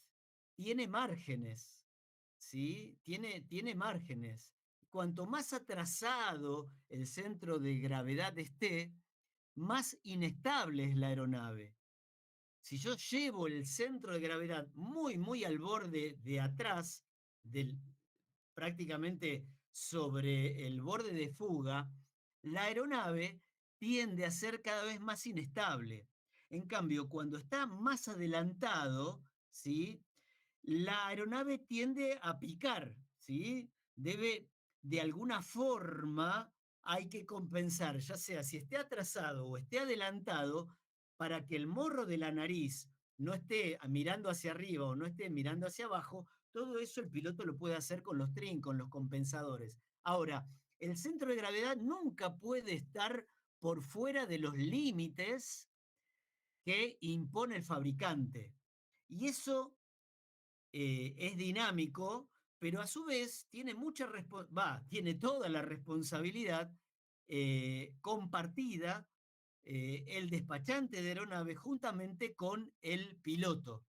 tiene márgenes, ¿sí? Tiene márgenes. Cuanto más atrasado el centro de gravedad esté, más inestable es la aeronave. Si yo llevo el centro de gravedad muy al borde de atrás, prácticamente sobre el borde de fuga, la aeronave tiende a ser cada vez más inestable. En cambio, cuando está más adelantado, ¿sí? La aeronave tiende a picar, ¿sí? De alguna forma, hay que compensar, ya sea si esté atrasado o esté adelantado, para que el morro de la nariz no esté mirando hacia arriba o no esté mirando hacia abajo. Todo eso el piloto lo puede hacer con los trim, con los compensadores. Ahora, el centro de gravedad nunca puede estar por fuera de los límites que impone el fabricante. Y eso es dinámico, pero a su vez tiene tiene toda la responsabilidad compartida el despachante de aeronave juntamente con el piloto.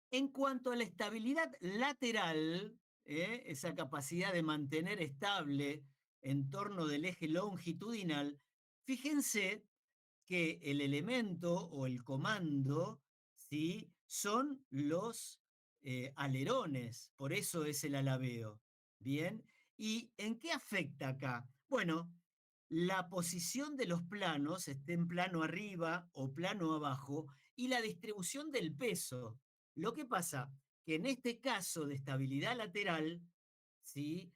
En cuanto a la estabilidad lateral, esa capacidad de mantener estable en torno del eje longitudinal, fíjense que el elemento o el comando, ¿sí? Son los alerones, por eso es el alabeo. ¿Bien? ¿Y en qué afecta acá? Bueno, la posición de los planos, estén plano arriba o plano abajo, y la distribución del peso. Lo que pasa que en este caso de estabilidad lateral, ¿sí?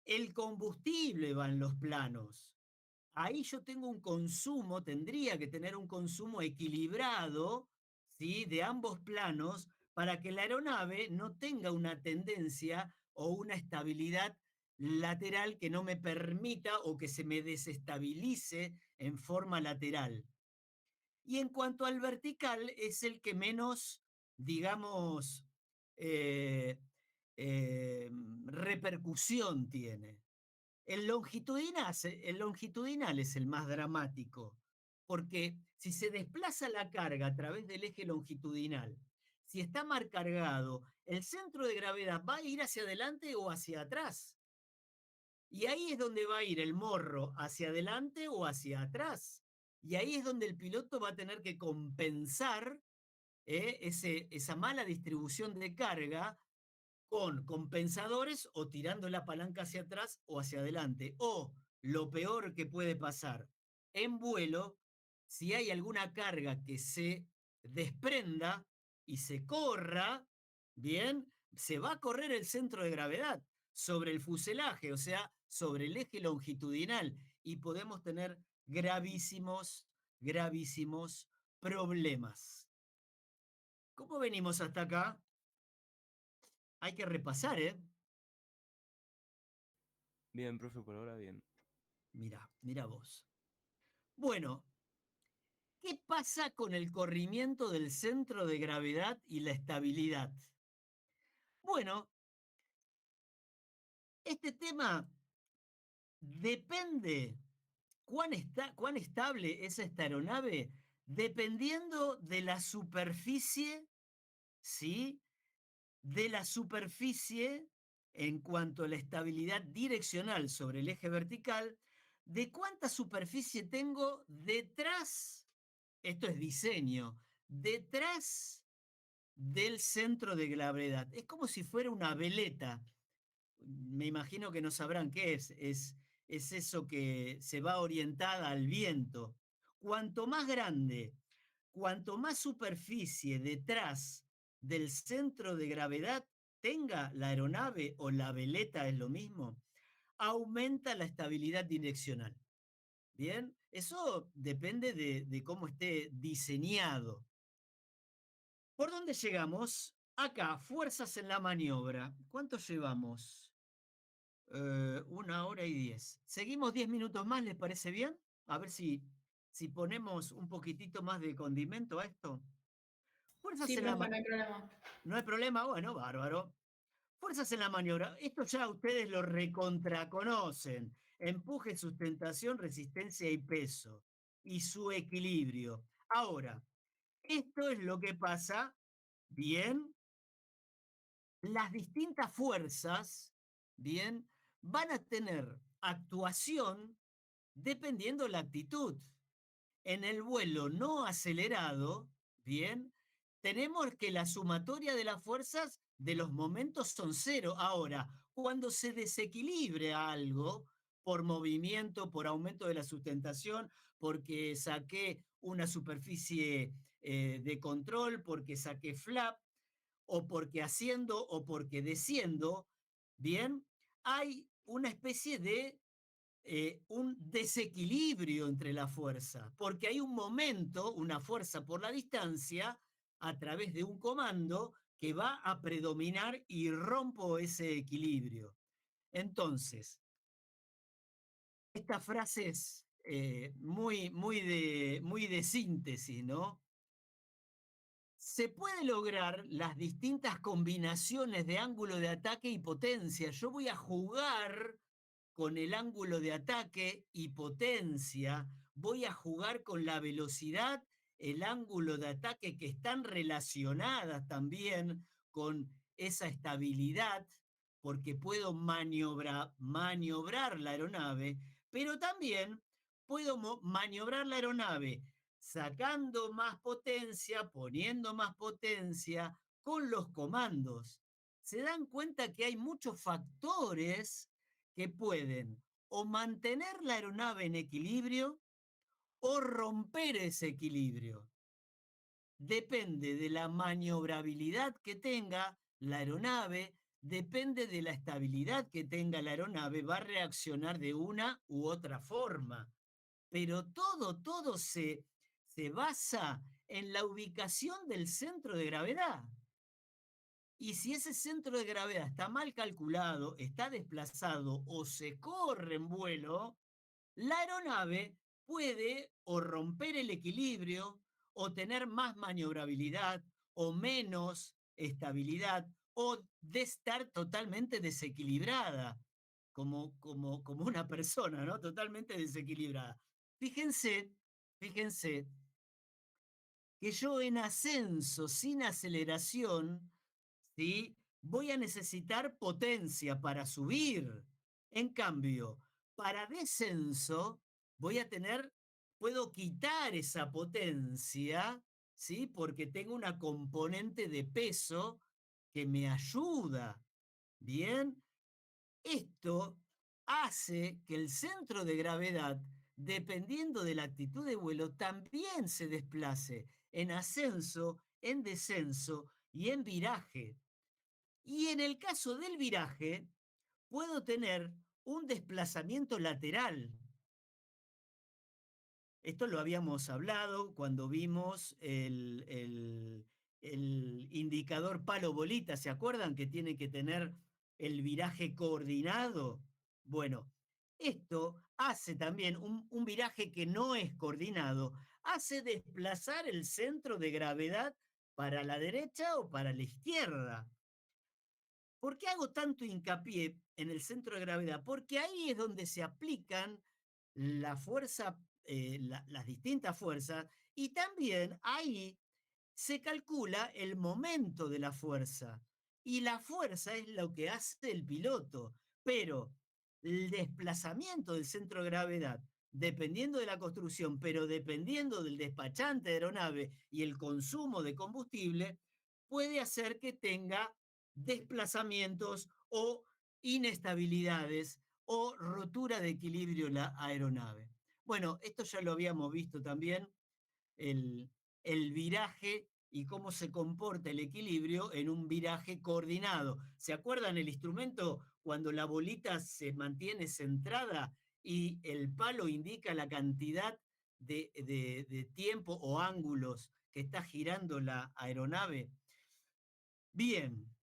El combustible va en los planos. Ahí yo tengo un consumo, tendría que tener un consumo equilibrado, ¿sí? De ambos planos para que la aeronave no tenga una tendencia o una estabilidad lateral que no me permita o que se me desestabilice en forma lateral. Y en cuanto al vertical, es el que menos, digamos, eh, repercusión tiene. El longitudinal es el más dramático, porque si se desplaza la carga a través del eje longitudinal, si está mal cargado, el centro de gravedad va a ir hacia adelante o hacia atrás. Y ahí es donde va a ir el morro, hacia adelante o hacia atrás. Y ahí es donde el piloto va a tener que compensar esa mala distribución de carga con compensadores o tirando la palanca hacia atrás o hacia adelante. O lo peor que puede pasar en vuelo, si hay alguna carga que se desprenda y se corra, bien, se va a correr el centro de gravedad sobre el fuselaje, o sea, sobre el eje longitudinal, y podemos tener gravísimos problemas. ¿Cómo venimos hasta acá? Hay que repasar, ¿eh? Bien, profe, por ahora bien. Mira vos. Bueno, ¿qué pasa con el corrimiento del centro de gravedad y la estabilidad? Bueno, este tema depende cuán estable es esta aeronave, dependiendo de la superficie, ¿sí? De la superficie en cuanto a la estabilidad direccional sobre el eje vertical, de cuánta superficie tengo detrás, esto es diseño, detrás del centro de gravedad. Es como si fuera una veleta. Me imagino que no sabrán qué es. Es eso que se va orientada al viento. Cuanto más grande, cuanto más superficie detrás del centro de gravedad tenga la aeronave o la veleta, es lo mismo, aumenta la estabilidad direccional. Bien, eso depende de cómo esté diseñado. ¿Por dónde llegamos? Acá, fuerzas en la maniobra. ¿Cuánto llevamos? 1 hora y 10. ¿Seguimos 10 minutos más? ¿Les parece bien? A ver si ponemos un poquitito más de condimento a esto. Fuerzas Sí, en la profe, no hay problema. No hay problema, bueno, bárbaro. Fuerzas en la maniobra. Esto ya ustedes lo recontraconocen. Empuje, sustentación, resistencia y peso. Y su equilibrio. Ahora, esto es lo que pasa, bien, las distintas fuerzas, bien, van a tener actuación dependiendo la actitud. En el vuelo no acelerado, bien, tenemos que la sumatoria de las fuerzas de los momentos son cero. Ahora, cuando se desequilibra algo por movimiento, por aumento de la sustentación, porque saqué una superficie de control, porque saqué flap, o porque haciendo o porque desciendo, bien, hay una especie de un desequilibrio entre la fuerza, porque hay un momento, una fuerza por la distancia, a través de un comando que va a predominar y rompo ese equilibrio. Entonces, esta frase es muy de síntesis, ¿no? Se puede lograr las distintas combinaciones de ángulo de ataque y potencia. Yo voy a jugar con el ángulo de ataque y potencia, voy a jugar con la velocidad, el ángulo de ataque que están relacionadas también con esa estabilidad, porque puedo maniobrar la aeronave, pero también puedo maniobrar la aeronave sacando más potencia, poniendo más potencia con los comandos. Se dan cuenta que hay muchos factores que pueden o mantener la aeronave en equilibrio o romper ese equilibrio. Depende de la maniobrabilidad que tenga la aeronave, depende de la estabilidad que tenga la aeronave, va a reaccionar de una u otra forma. Pero todo se basa en la ubicación del centro de gravedad. Y si ese centro de gravedad está mal calculado, está desplazado o se corre en vuelo, la aeronave puede o romper el equilibrio o tener más maniobrabilidad o menos estabilidad o de estar totalmente desequilibrada, como una persona, ¿no? Totalmente desequilibrada. Fíjense que yo en ascenso sin aceleración, ¿sí? Voy a necesitar potencia para subir. En cambio, para descenso puedo quitar esa potencia, ¿sí? Porque tengo una componente de peso que me ayuda. Bien, esto hace que el centro de gravedad, dependiendo de la actitud de vuelo, también se desplace en ascenso, en descenso y en viraje. Y en el caso del viraje, puedo tener un desplazamiento lateral. Esto lo habíamos hablado cuando vimos el indicador palo bolita. ¿Se acuerdan que tiene que tener el viraje coordinado? Bueno, esto hace también un viraje que no es coordinado, hace desplazar el centro de gravedad para la derecha o para la izquierda. ¿Por qué hago tanto hincapié en el centro de gravedad? Porque ahí es donde se aplican la fuerza, las distintas fuerzas, y también ahí se calcula el momento de la fuerza. Y la fuerza es lo que hace el piloto, pero el desplazamiento del centro de gravedad, dependiendo de la construcción, pero dependiendo del despachante de aeronave y el consumo de combustible, puede hacer que tenga desplazamientos o inestabilidades o rotura de equilibrio la aeronave. Bueno, esto ya lo habíamos visto también, el, el viraje y cómo se comporta el equilibrio en un viraje coordinado. ¿Se acuerdan el instrumento cuando la bolita se mantiene centrada y el palo indica la cantidad de tiempo o ángulos que está girando la aeronave? Bien,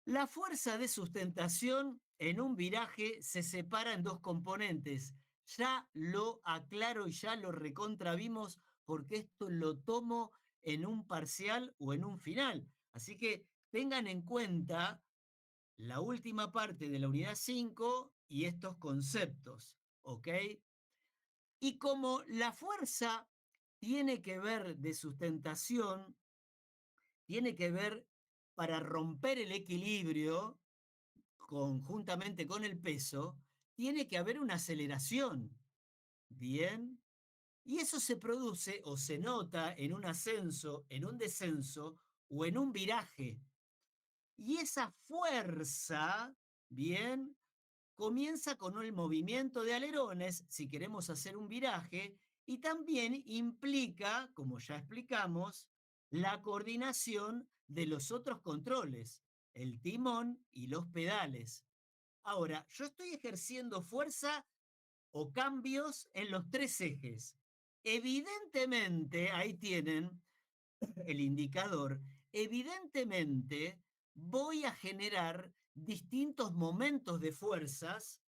la fuerza de sustentación en un viraje se separa en dos componentes. Ya lo aclaro y ya lo recontravimos porque esto lo tomo en un parcial o en un final. Así que tengan en cuenta la última parte de la unidad 5 y estos conceptos, ¿ok? Y como la fuerza tiene que ver de sustentación, tiene que ver para romper el equilibrio, conjuntamente con el peso, tiene que haber una aceleración. Bien. Y eso se produce o se nota en un ascenso, en un descenso o en un viraje. Y esa fuerza, bien, comienza con el movimiento de alerones, si queremos hacer un viraje, y también implica, como ya explicamos, la coordinación de los otros controles, el timón y los pedales. Ahora, yo estoy ejerciendo fuerza o cambios en los tres ejes. Evidentemente, ahí tienen el indicador, evidentemente voy a generar distintos momentos de fuerzas,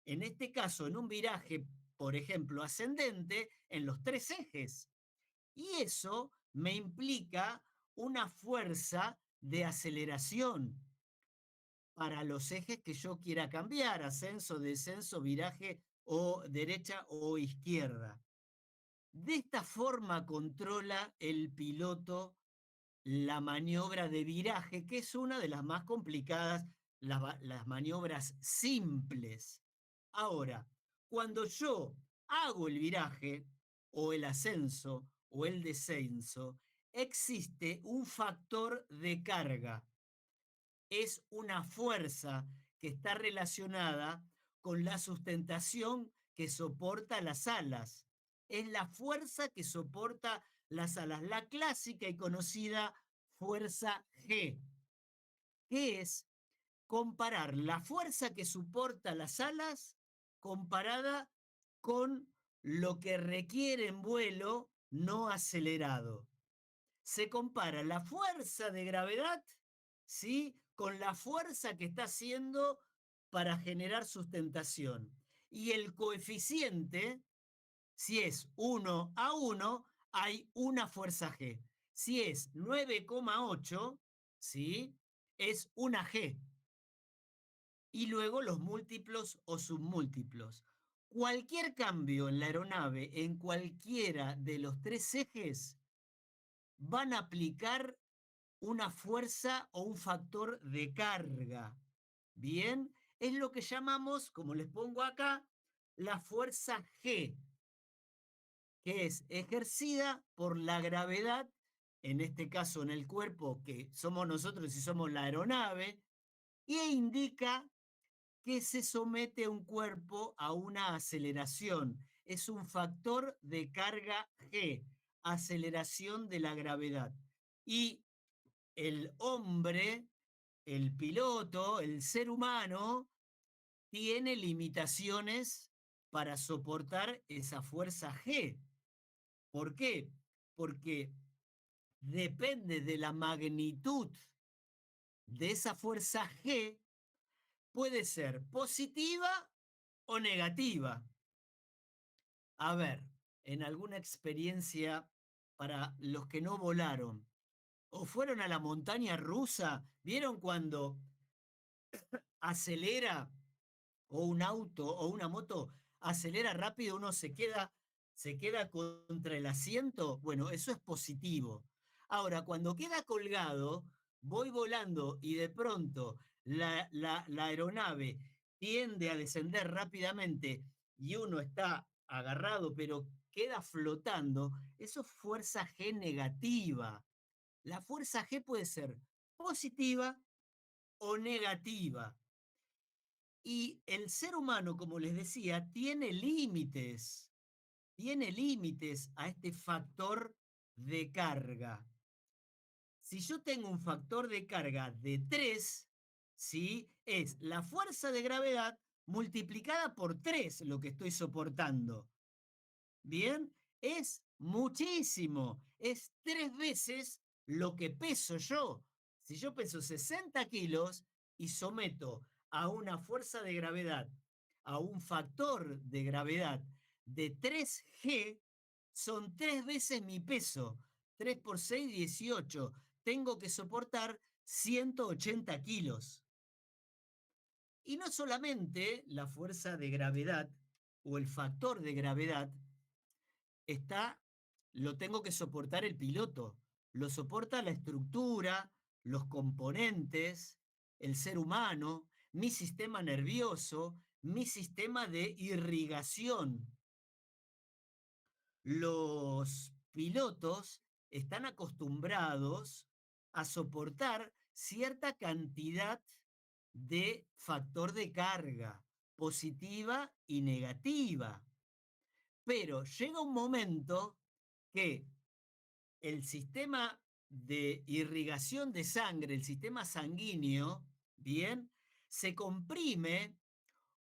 en este caso en un viraje, por ejemplo, ascendente, en los tres ejes. Y eso me implica una fuerza de aceleración para los ejes que yo quiera cambiar, ascenso, descenso, viraje o derecha o izquierda. De esta forma controla el piloto la maniobra de viraje, que es una de las más complicadas, las maniobras simples. Ahora, cuando yo hago el viraje o el ascenso o el descenso, existe un factor de carga. Es una fuerza que está relacionada con la sustentación que soporta las alas. Es la fuerza que soporta las alas, la clásica y conocida fuerza G, que es comparar la fuerza que soporta las alas comparada con lo que requiere en vuelo no acelerado. Se compara la fuerza de gravedad, ¿sí?, con la fuerza que está haciendo para generar sustentación. Y el coeficiente, si es 1:1, hay una fuerza G. Si es 9,8, ¿sí?, es una G. Y luego los múltiplos o submúltiplos. Cualquier cambio en la aeronave, en cualquiera de los tres ejes, van a aplicar una fuerza o un factor de carga. Bien, es lo que llamamos, como les pongo acá, la fuerza G, que es ejercida por la gravedad, en este caso en el cuerpo que somos nosotros y somos la aeronave, e indica que se somete un cuerpo a una aceleración. Es un factor de carga G, aceleración de la gravedad. Y el hombre, el piloto, el ser humano, tiene limitaciones para soportar esa fuerza G. ¿Por qué? Porque depende de la magnitud de esa fuerza G, puede ser positiva o negativa. A ver, en alguna experiencia para los que no volaron o fueron a la montaña rusa, ¿vieron cuando acelera o un auto o una moto acelera rápido, uno se queda contra el asiento? Bueno, eso es positivo. Ahora, cuando queda colgado, voy volando y de pronto la aeronave tiende a descender rápidamente y uno está agarrado pero queda flotando, eso es fuerza G negativa. La fuerza G puede ser positiva o negativa. Y el ser humano, como les decía, tiene límites a este factor de carga. Si yo tengo un factor de carga de 3, ¿sí? Es la fuerza de gravedad multiplicada por 3 lo que estoy soportando. Bien, es muchísimo, es 3 veces lo que peso yo. Si yo peso 60 kilos y someto a una fuerza de gravedad, a un factor de gravedad de 3G, son 3 veces mi peso. 3 por 6, 18. Tengo que soportar 180 kilos. Y no solamente la fuerza de gravedad o el factor de gravedad lo tengo que soportar el piloto, lo soporta la estructura, los componentes, el ser humano, mi sistema nervioso, mi sistema de irrigación. Los pilotos están acostumbrados a soportar cierta cantidad de factor de carga, positiva y negativa. Pero llega un momento que el sistema de irrigación de sangre, el sistema sanguíneo, bien, se comprime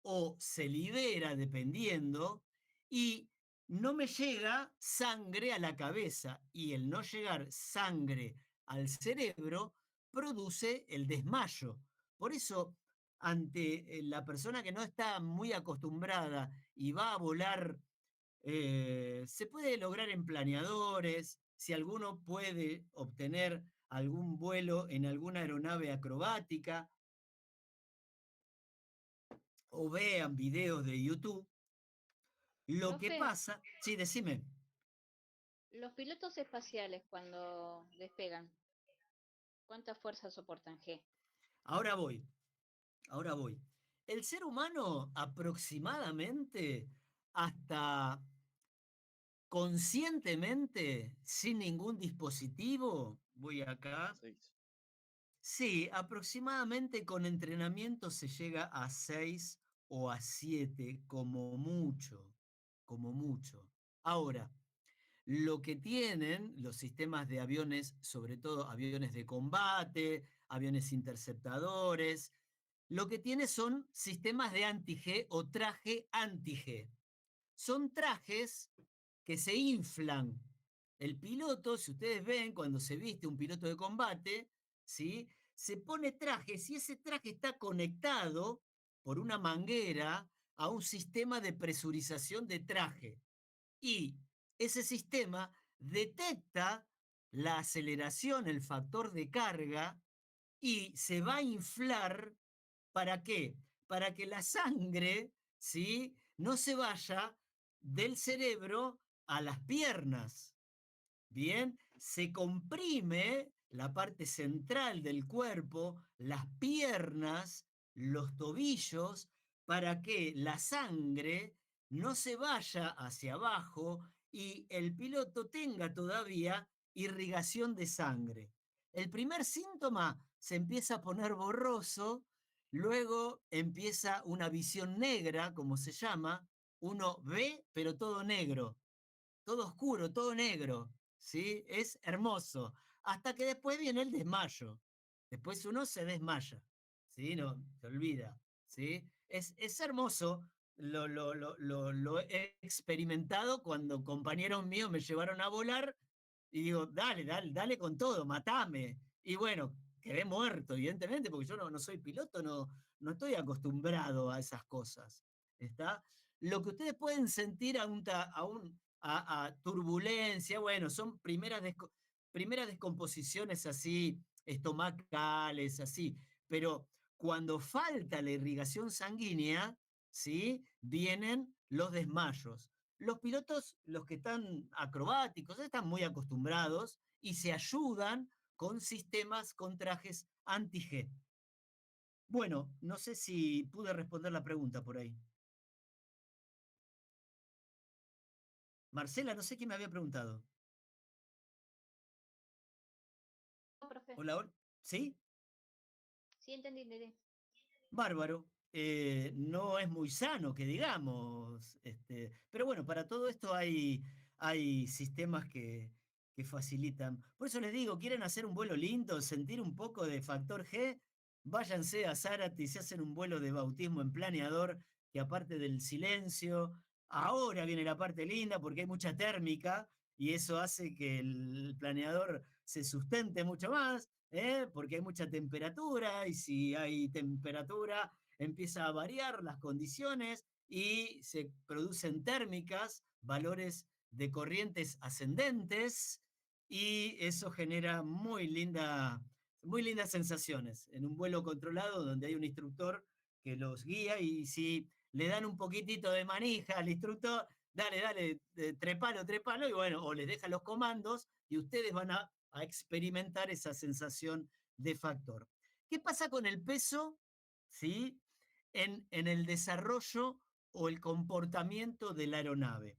o se libera dependiendo y no me llega sangre a la cabeza y el no llegar sangre al cerebro produce el desmayo. Por eso, ante la persona que no está muy acostumbrada y va a volar, se puede lograr en planeadores, si alguno puede obtener algún vuelo en alguna aeronave acrobática, o vean videos de YouTube. Lo que Profe, pasa, sí, decime. los pilotos espaciales cuando despegan, ¿cuánta fuerza soportan G? Ahora voy, ahora voy. El ser humano aproximadamente hasta conscientemente, sin ningún dispositivo, voy acá. 6. Sí, aproximadamente con entrenamiento se llega a 6 o a 7 como mucho, como mucho. Ahora, lo que tienen los sistemas de aviones, sobre todo aviones de combate, aviones interceptadores, lo que tiene son sistemas de anti-G o traje anti-G. Son trajes que se inflan. El piloto, si ustedes ven, cuando se viste un piloto de combate, ¿sí? Se pone trajes y ese traje está conectado por una manguera a un sistema de presurización de traje. Y ese sistema detecta la aceleración, el factor de carga, y se va a inflar. ¿Para qué? Para que la sangre, ¿sí? No se vaya del cerebro a las piernas. Bien, se comprime la parte central del cuerpo, las piernas, los tobillos, para que la sangre no se vaya hacia abajo y el piloto tenga todavía irrigación de sangre. El primer síntoma se empieza a poner borroso, luego empieza una visión negra, como se llama, uno ve, pero todo negro, todo oscuro, todo negro, ¿sí? Es hermoso. Hasta que después viene el desmayo. Después uno se desmaya, ¿sí? No, se olvida, ¿sí? Es hermoso, lo he experimentado cuando compañeros míos me llevaron a volar y digo, dale, dale, dale con todo, matame. Y bueno, quedé muerto, evidentemente, porque yo no soy piloto, no estoy acostumbrado a esas cosas. ¿Está? Lo que ustedes pueden sentir a turbulencia, bueno, son primeras descomposiciones así, estomacales, así, pero cuando falta la irrigación sanguínea, ¿sí? Vienen los desmayos. Los pilotos, los que están acrobáticos, están muy acostumbrados y se ayudan con sistemas, con trajes anti-G. Bueno, no sé si pude responder la pregunta por ahí. Marcela, no sé quién me había preguntado. Hola, ¿sí? Sí, entendí. Bárbaro. No es muy sano que digamos, pero bueno, para todo esto hay sistemas que facilitan. Por eso les digo, quieren hacer un vuelo lindo, sentir un poco de factor G, váyanse a Zárate y se hacen un vuelo de bautismo en planeador, que aparte del silencio, ahora viene la parte linda porque hay mucha térmica y eso hace que el planeador se sustente mucho más. Porque hay mucha temperatura y si hay temperatura empieza a variar las condiciones y se producen térmicas, valores de corrientes ascendentes y eso genera muy lindas sensaciones en un vuelo controlado donde hay un instructor que los guía y si le dan un poquitito de manija al instructor, dale, trepalo, y bueno, o les deja los comandos y ustedes van a experimentar esa sensación de factor. ¿Qué pasa con el peso? ¿Sí? En el desarrollo o el comportamiento de la aeronave.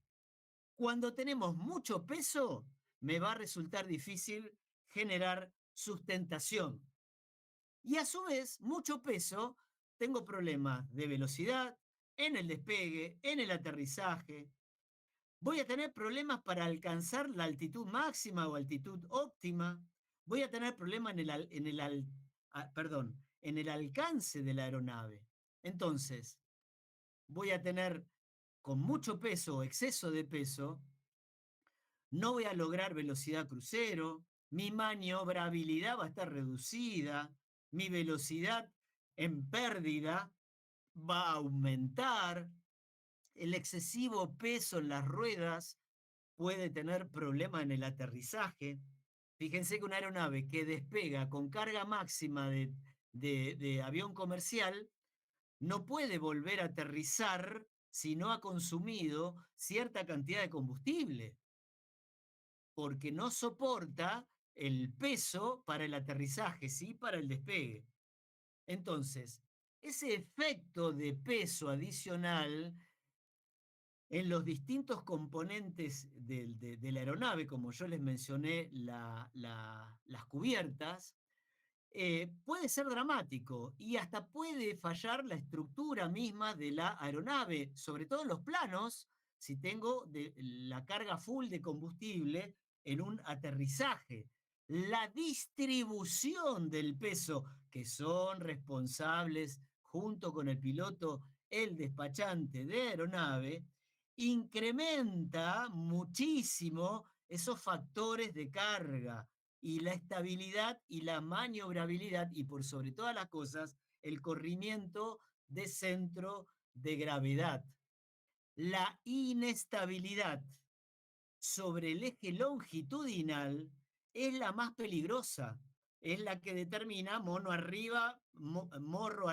Cuando tenemos mucho peso, me va a resultar difícil generar sustentación. Y a su vez, mucho peso, tengo problemas de velocidad en el despegue, en el aterrizaje, voy a tener problemas para alcanzar la altitud máxima o altitud óptima. Voy a tener problemas en el alcance de la aeronave. Entonces, voy a tener con mucho peso o exceso de peso, no voy a lograr velocidad crucero, mi maniobrabilidad va a estar reducida, mi velocidad en pérdida va a aumentar, el excesivo peso en las ruedas puede tener problemas en el aterrizaje. Fíjense que una aeronave que despega con carga máxima de avión comercial no puede volver a aterrizar si no ha consumido cierta cantidad de combustible, porque no soporta el peso para el aterrizaje, sí para el despegue. Entonces, ese efecto de peso adicional en los distintos componentes de la aeronave, como yo les mencioné, las cubiertas, puede ser dramático y hasta puede fallar la estructura misma de la aeronave, sobre todo en los planos, si tengo la carga full de combustible en un aterrizaje. La distribución del peso, que son responsables junto con el piloto, el despachante de aeronave, incrementa muchísimo esos factores de carga y la estabilidad y la maniobrabilidad y por sobre todas las cosas el corrimiento de centro de gravedad. La inestabilidad sobre el eje longitudinal es la más peligrosa, es la que determina morro arriba, morro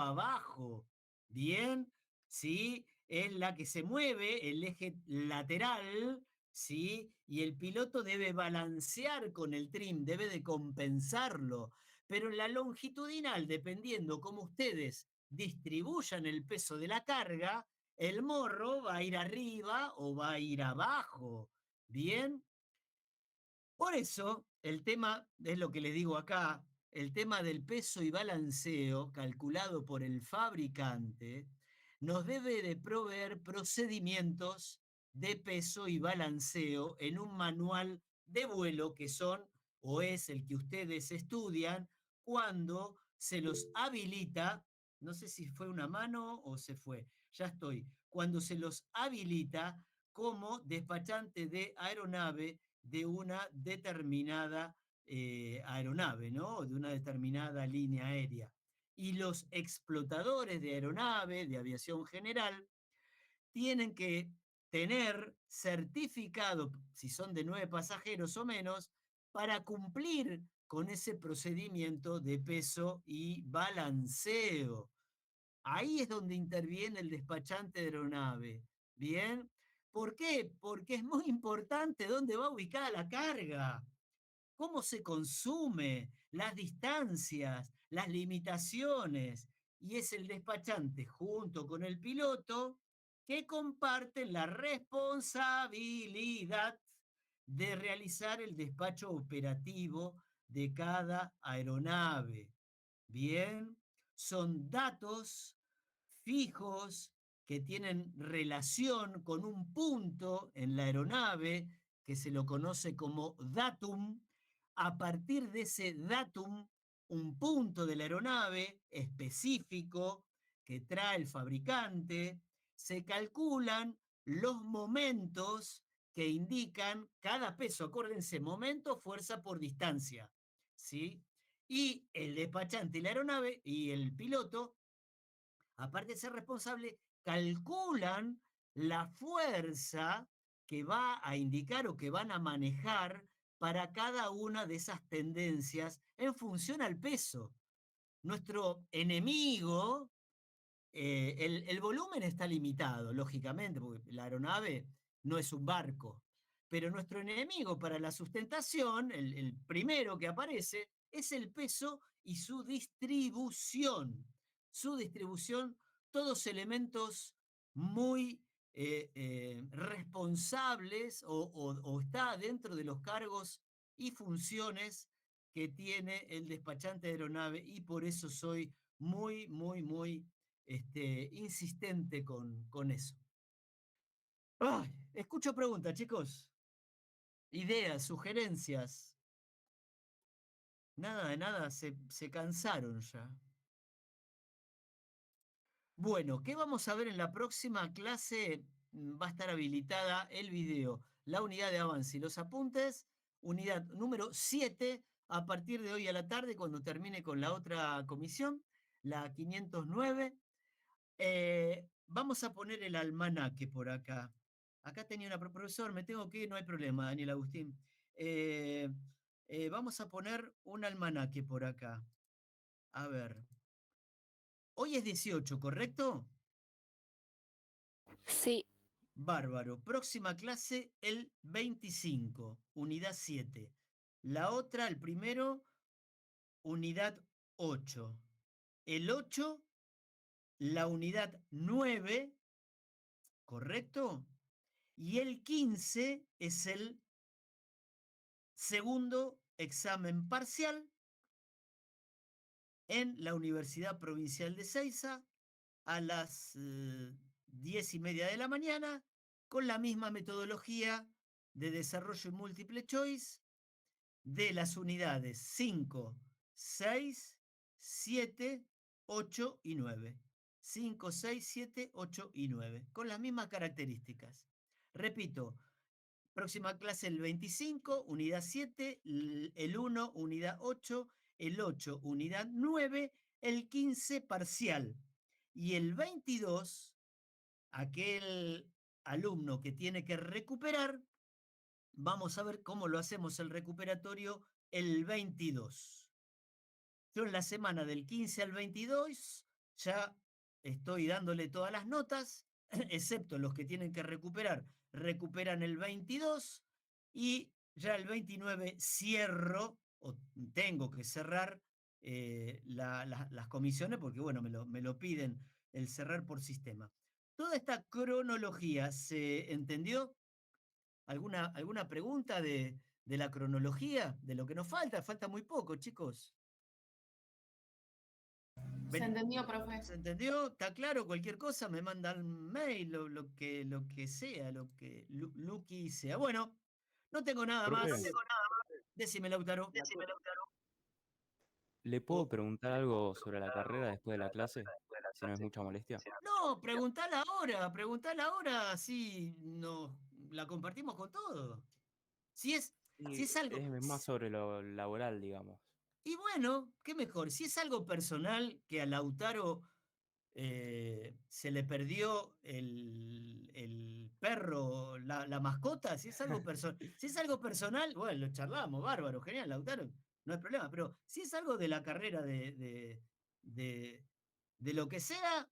abajo. Bien, ¿sí? Es la que se mueve, el eje lateral, ¿sí? Y el piloto debe balancear con el trim, debe de compensarlo. Pero en la longitudinal, dependiendo cómo ustedes distribuyan el peso de la carga, el morro va a ir arriba o va a ir abajo. Bien. Por eso, el tema, es lo que les digo acá, el tema del peso y balanceo calculado por el fabricante nos debe de proveer procedimientos de peso y balanceo en un manual de vuelo que son o es el que ustedes estudian cuando se los habilita, no sé si fue una mano o se fue, ya estoy, cuando se los habilita como despachante de aeronave de una determinada aeronave, ¿no? De una determinada línea aérea. Y los explotadores de aeronave, de aviación general, tienen que tener certificado, si son de 9 pasajeros o menos, para cumplir con ese procedimiento de peso y balanceo. Ahí es donde interviene el despachante de aeronave. ¿Bien? ¿Por qué? Porque es muy importante dónde va ubicada la carga, cómo se consume, las distancias, las limitaciones. Y es el despachante junto con el piloto que comparten la responsabilidad de realizar el despacho operativo de cada aeronave. Bien, son datos fijos que tienen relación con un punto en la aeronave que se lo conoce como datum. A partir de ese datum, un punto de la aeronave específico que trae el fabricante, se calculan los momentos que indican cada peso. Acuérdense, momento, fuerza por distancia. ¿Sí? Y el despachante y la aeronave y el piloto, aparte de ser responsable, calculan la fuerza que va a indicar o que van a manejar para cada una de esas tendencias en función al peso. Nuestro enemigo, el volumen está limitado, lógicamente, porque la aeronave no es un barco, pero nuestro enemigo para la sustentación, el primero que aparece, es el peso y su distribución. Su distribución, todos elementos muy responsables o está dentro de los cargos y funciones que tiene el despachante de aeronave, y por eso soy muy insistente con eso. ¡Ay! Escucho preguntas, chicos. Ideas, sugerencias. Nada de nada, se cansaron ya. Bueno, ¿qué vamos a ver en la próxima clase? Va a estar habilitada el video, la unidad de avance y los apuntes, unidad número 7, a partir de hoy a la tarde, cuando termine con la otra comisión, la 509. Vamos a poner el almanaque por acá. Acá tenía una profesor, me tengo que ir, no hay problema, Daniel Agustín. Vamos a poner un almanaque por acá. A ver. Hoy es 18, ¿correcto? Sí, Bárbaro. Próxima clase el 25, unidad 7. La otra, el primero, unidad 8. El 8, la unidad 9, ¿correcto? Y el 15 es el segundo examen parcial en la Universidad Provincial de Seiza a las 10:30 de la mañana, con la misma metodología de desarrollo en múltiple choice de las unidades 5, 6, 7, 8 y 9. 5, 6, 7, 8 y 9, con las mismas características. Repito, próxima clase el 25, unidad 7, el 1, unidad 8, el 8, unidad 9, el 15 parcial. Y el 22, aquel alumno que tiene que recuperar, vamos a ver cómo lo hacemos el recuperatorio el 22. Yo en la semana del 15 al 22 ya estoy dándole todas las notas, excepto los que tienen que recuperar, recuperan el 22, y ya el 29 cierro, o tengo que cerrar las comisiones, porque bueno, me lo piden el cerrar por sistema. Toda esta cronología, ¿se entendió? ¿Alguna pregunta de la cronología? ¿De lo que nos falta? Falta muy poco, chicos. Se entendió, profe. ¿Se entendió? ¿Está claro? Cualquier cosa me mandan mail, lo que sea, lo que Luqui sea. Bueno, no tengo nada más. Profe, Decime, Lautaro. ¿le O- puedo preguntar algo sobre la carrera después de la clase? Si no es mucha molestia. no, preguntala ahora, así no, la compartimos con todo. Si es Sí, algo, es más sobre lo laboral, digamos. y bueno, qué mejor, si es algo personal que a Lautaro se le perdió el perro, la mascota, si es algo si es algo personal, bueno, lo charlamos, bárbaro, genial, Lautaro, no hay problema, pero si es algo de la carrera de, de lo que sea,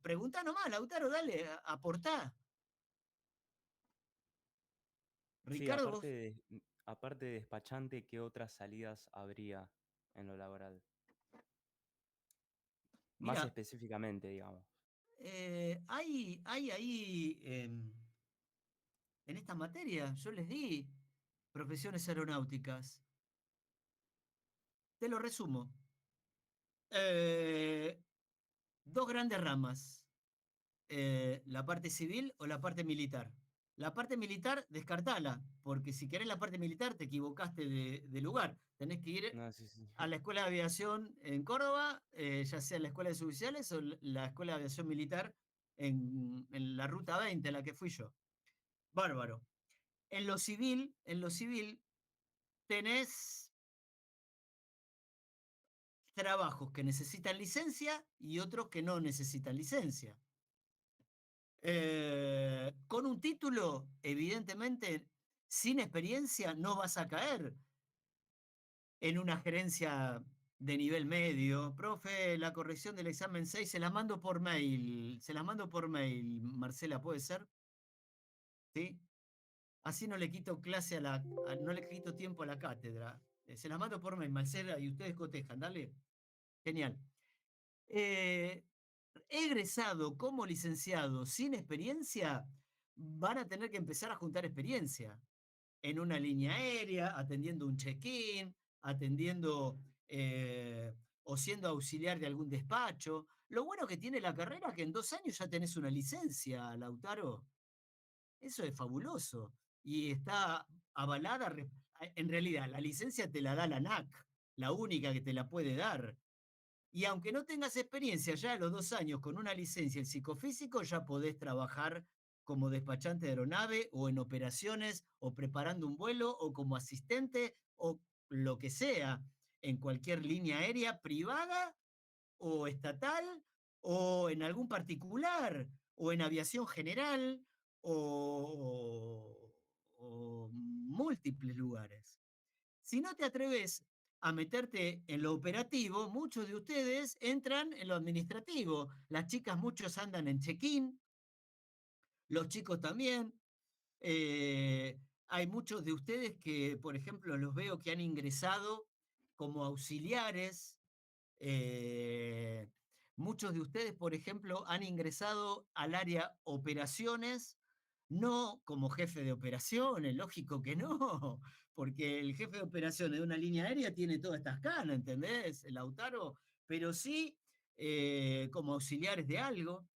preguntá nomás, Lautaro, dale, aportá. Sí, Ricardo, vos, aparte de despachante, ¿qué otras salidas habría en lo laboral? Más mira, específicamente, digamos. hay ahí, en esta materia, yo les di profesiones aeronáuticas. Te lo resumo. Dos grandes ramas. La parte civil o la parte militar. La parte militar, descartala, porque si querés la parte militar te equivocaste de lugar. Tenés que ir No, sí, sí. a la Escuela de Aviación en Córdoba, ya sea la Escuela de Suboficiales o la Escuela de Aviación Militar en la Ruta 20, a la que fui yo. Bárbaro. En lo civil tenés trabajos que necesitan licencia y otros que no necesitan licencia. Con un título, evidentemente, sin experiencia, no vas a caer en una gerencia de nivel medio. Profe, la corrección del examen 6 se la mando por mail. Se la mando por mail, Marcela, ¿puede ser? ¿Sí? Así no le quito clase no le quito tiempo a la cátedra. Se las mando por mail, Marcela, y ustedes cotejan, dale. Genial. Eh, Egresado como licenciado sin experiencia, van a tener que empezar a juntar experiencia en una línea aérea, atendiendo un check-in, atendiendo o siendo auxiliar de algún despacho. Lo bueno que tiene la carrera es que en 2 años ya tenés una licencia, Lautaro. Eso es fabuloso. Y está avalada. En realidad, la licencia te la da la ANAC, la única que te la puede dar. Y aunque no tengas experiencia ya a los 2 años con una licencia en psicofísico, ya podés trabajar como despachante de aeronave o en operaciones o preparando un vuelo o como asistente o lo que sea en cualquier línea aérea privada o estatal o en algún particular o en aviación general o múltiples lugares. Si no te atreves a meterte en lo operativo, muchos de ustedes entran en lo administrativo. Las chicas, muchos andan en check-in, los chicos también. Hay muchos de ustedes que, por ejemplo, los veo que han ingresado como auxiliares. eh, Muchos de ustedes, por ejemplo, han ingresado al área operaciones, no como jefe de operaciones, lógico que no, porque el jefe de operaciones de una línea aérea tiene todas estas canas, ¿entendés, Lautaro? Pero sí como auxiliares de algo,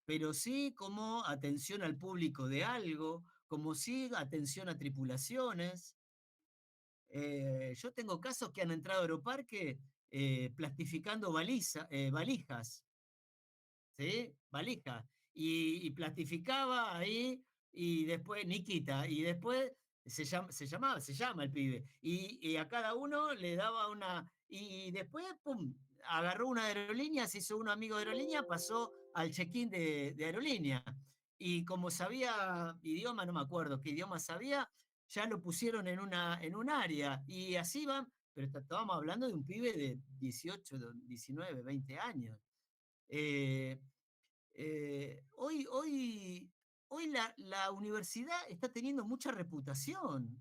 pero sí como atención al público de algo, como sí atención a tripulaciones. Yo tengo casos que han entrado a Aeroparque plastificando valijas, ¿sí? Valija. Y plastificaba ahí y después, Nikita, y después se llama el pibe. Y a cada uno le daba una. Y después, pum, agarró una aerolínea, se hizo un amigo de aerolínea, pasó al check-in de aerolínea. Y como sabía idioma, no me acuerdo qué idioma sabía, ya lo pusieron en un área. Y así van, pero estábamos hablando de un pibe de 18, 19, 20 años. Eh, hoy la universidad está teniendo mucha reputación,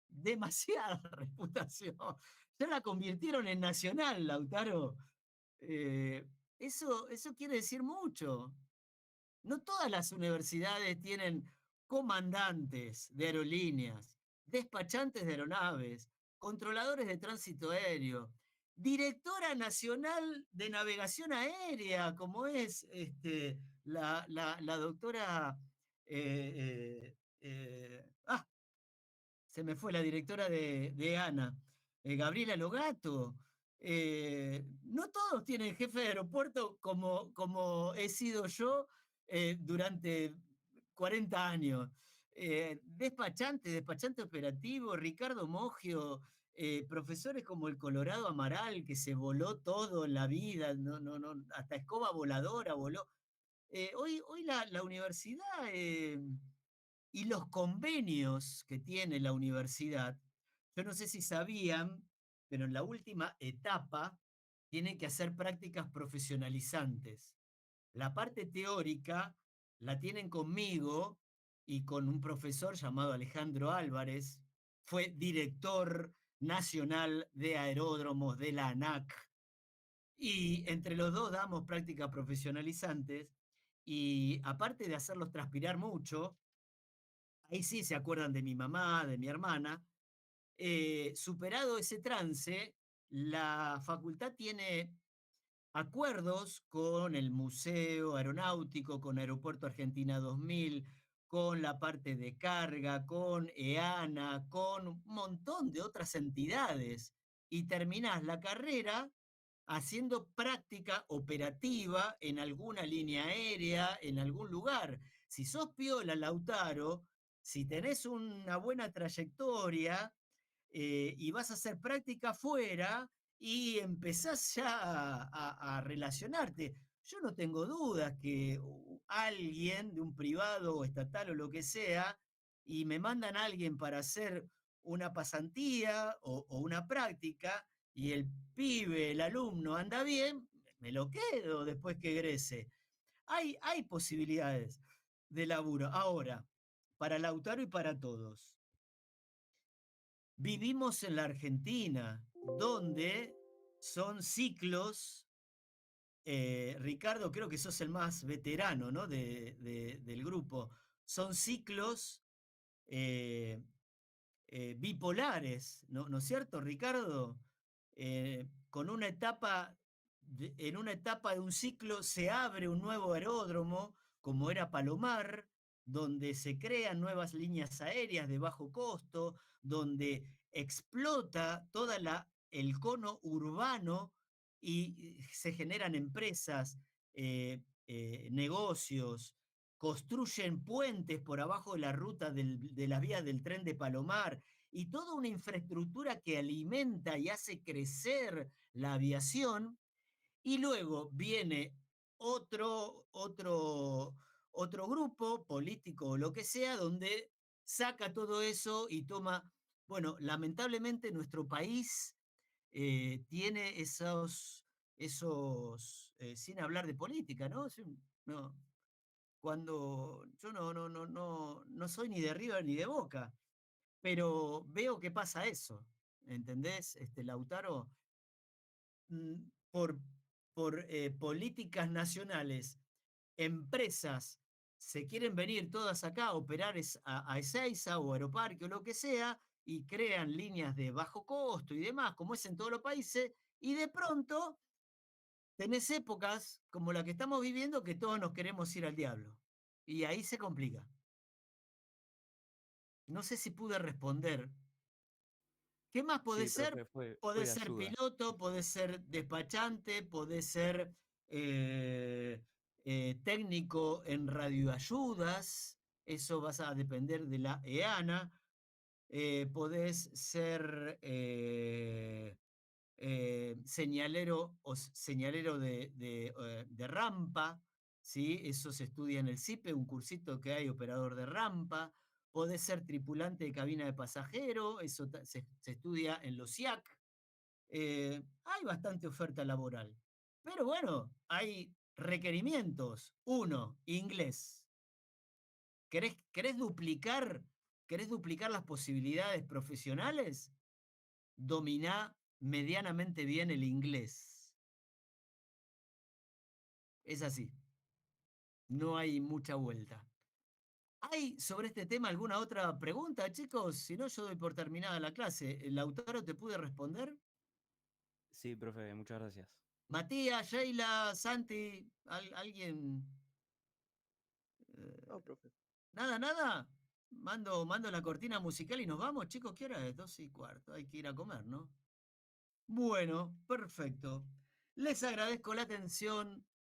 demasiada reputación. Ya la convirtieron en nacional, Lautaro. Eso quiere decir mucho. No todas las universidades tienen comandantes de aerolíneas, despachantes de aeronaves, controladores de tránsito aéreo, directora nacional de navegación aérea, como es la doctora. Se me fue la directora de ANA, Gabriela Logato. No todos tienen jefe de aeropuerto como he sido yo durante 40 años. Despachante operativo, Ricardo Moggio, profesores como el Colorado Amaral, que se voló todo en la vida, hasta escoba voladora voló. Hoy la universidad y los convenios que tiene la universidad, yo no sé si sabían, pero en la última etapa tienen que hacer prácticas profesionalizantes. La parte teórica la tienen conmigo y con un profesor llamado Alejandro Álvarez, fue director nacional de aeródromos de la ANAC. Y entre los dos damos prácticas profesionalizantes y aparte de hacerlos transpirar mucho, ahí sí se acuerdan de mi mamá, de mi hermana, superado ese trance, la facultad tiene acuerdos con el Museo Aeronáutico, con Aeropuerto Argentina 2000, con la parte de carga, con EANA, con un montón de otras entidades. Y terminás la carrera haciendo práctica operativa en alguna línea aérea, en algún lugar. Si sos piola, Lautaro, si tenés una buena trayectoria, y vas a hacer práctica afuera y empezás ya a relacionarte. Yo no tengo dudas que alguien de un privado o estatal o lo que sea, y me mandan a alguien para hacer una pasantía o una práctica, y el pibe, el alumno anda bien, me lo quedo después que egrese. Hay posibilidades de laburo. Ahora, para Lautaro y para todos. Vivimos en la Argentina, donde son ciclos. Ricardo, creo que sos el más veterano, ¿no? Del grupo. Son ciclos eh, bipolares, ¿no es cierto, Ricardo? Con una etapa, en una etapa de un ciclo se abre un nuevo aeródromo, como era Palomar, donde se crean nuevas líneas aéreas de bajo costo, donde explota toda el cono urbano y se generan empresas, negocios, construyen puentes por abajo de la ruta de las vías del tren de Palomar, y toda una infraestructura que alimenta y hace crecer la aviación. Y luego viene otro grupo político o lo que sea, donde saca todo eso y toma, bueno, lamentablemente nuestro país tiene sin hablar de política, ¿no? No, cuando yo no soy ni de River ni de Boca, pero veo que pasa eso, ¿entendés, Lautaro? Por, políticas nacionales, empresas se quieren venir todas acá a operar a Ezeiza o Aeroparque o lo que sea, y crean líneas de bajo costo y demás, como es en todos los países, y de pronto tenés épocas como la que estamos viviendo que todos nos queremos ir al diablo. Y ahí se complica. No sé si pude responder. ¿Qué más podés Sí, ser? profe, fue Podés de ser ayuda. piloto, podés ser despachante, podés ser técnico en radioayudas, eso vas a depender de la EANA. Podés ser señalero o señalero de rampa, ¿sí? Eso se estudia en el CIPE, un cursito que hay, operador de rampa. Podés ser tripulante de cabina de pasajero, eso se estudia en los IAC. Hay bastante oferta laboral. Pero bueno, hay requerimientos. Uno, inglés. ¿Querés duplicar las posibilidades profesionales? Dominá medianamente bien el inglés. Es así. No hay mucha vuelta. ¿Hay sobre este tema alguna otra pregunta, chicos? Si no, yo doy por terminada la clase. ¿Lautaro te pude responder? Sí, profe, muchas gracias. Matías, Sheila, Santi, ¿alguien? No, profe. Nada. Mando la cortina musical y nos vamos, chicos. ¿Qué hora es? 2:15. Hay que ir a comer, ¿no? Bueno, perfecto. Les agradezco la atención.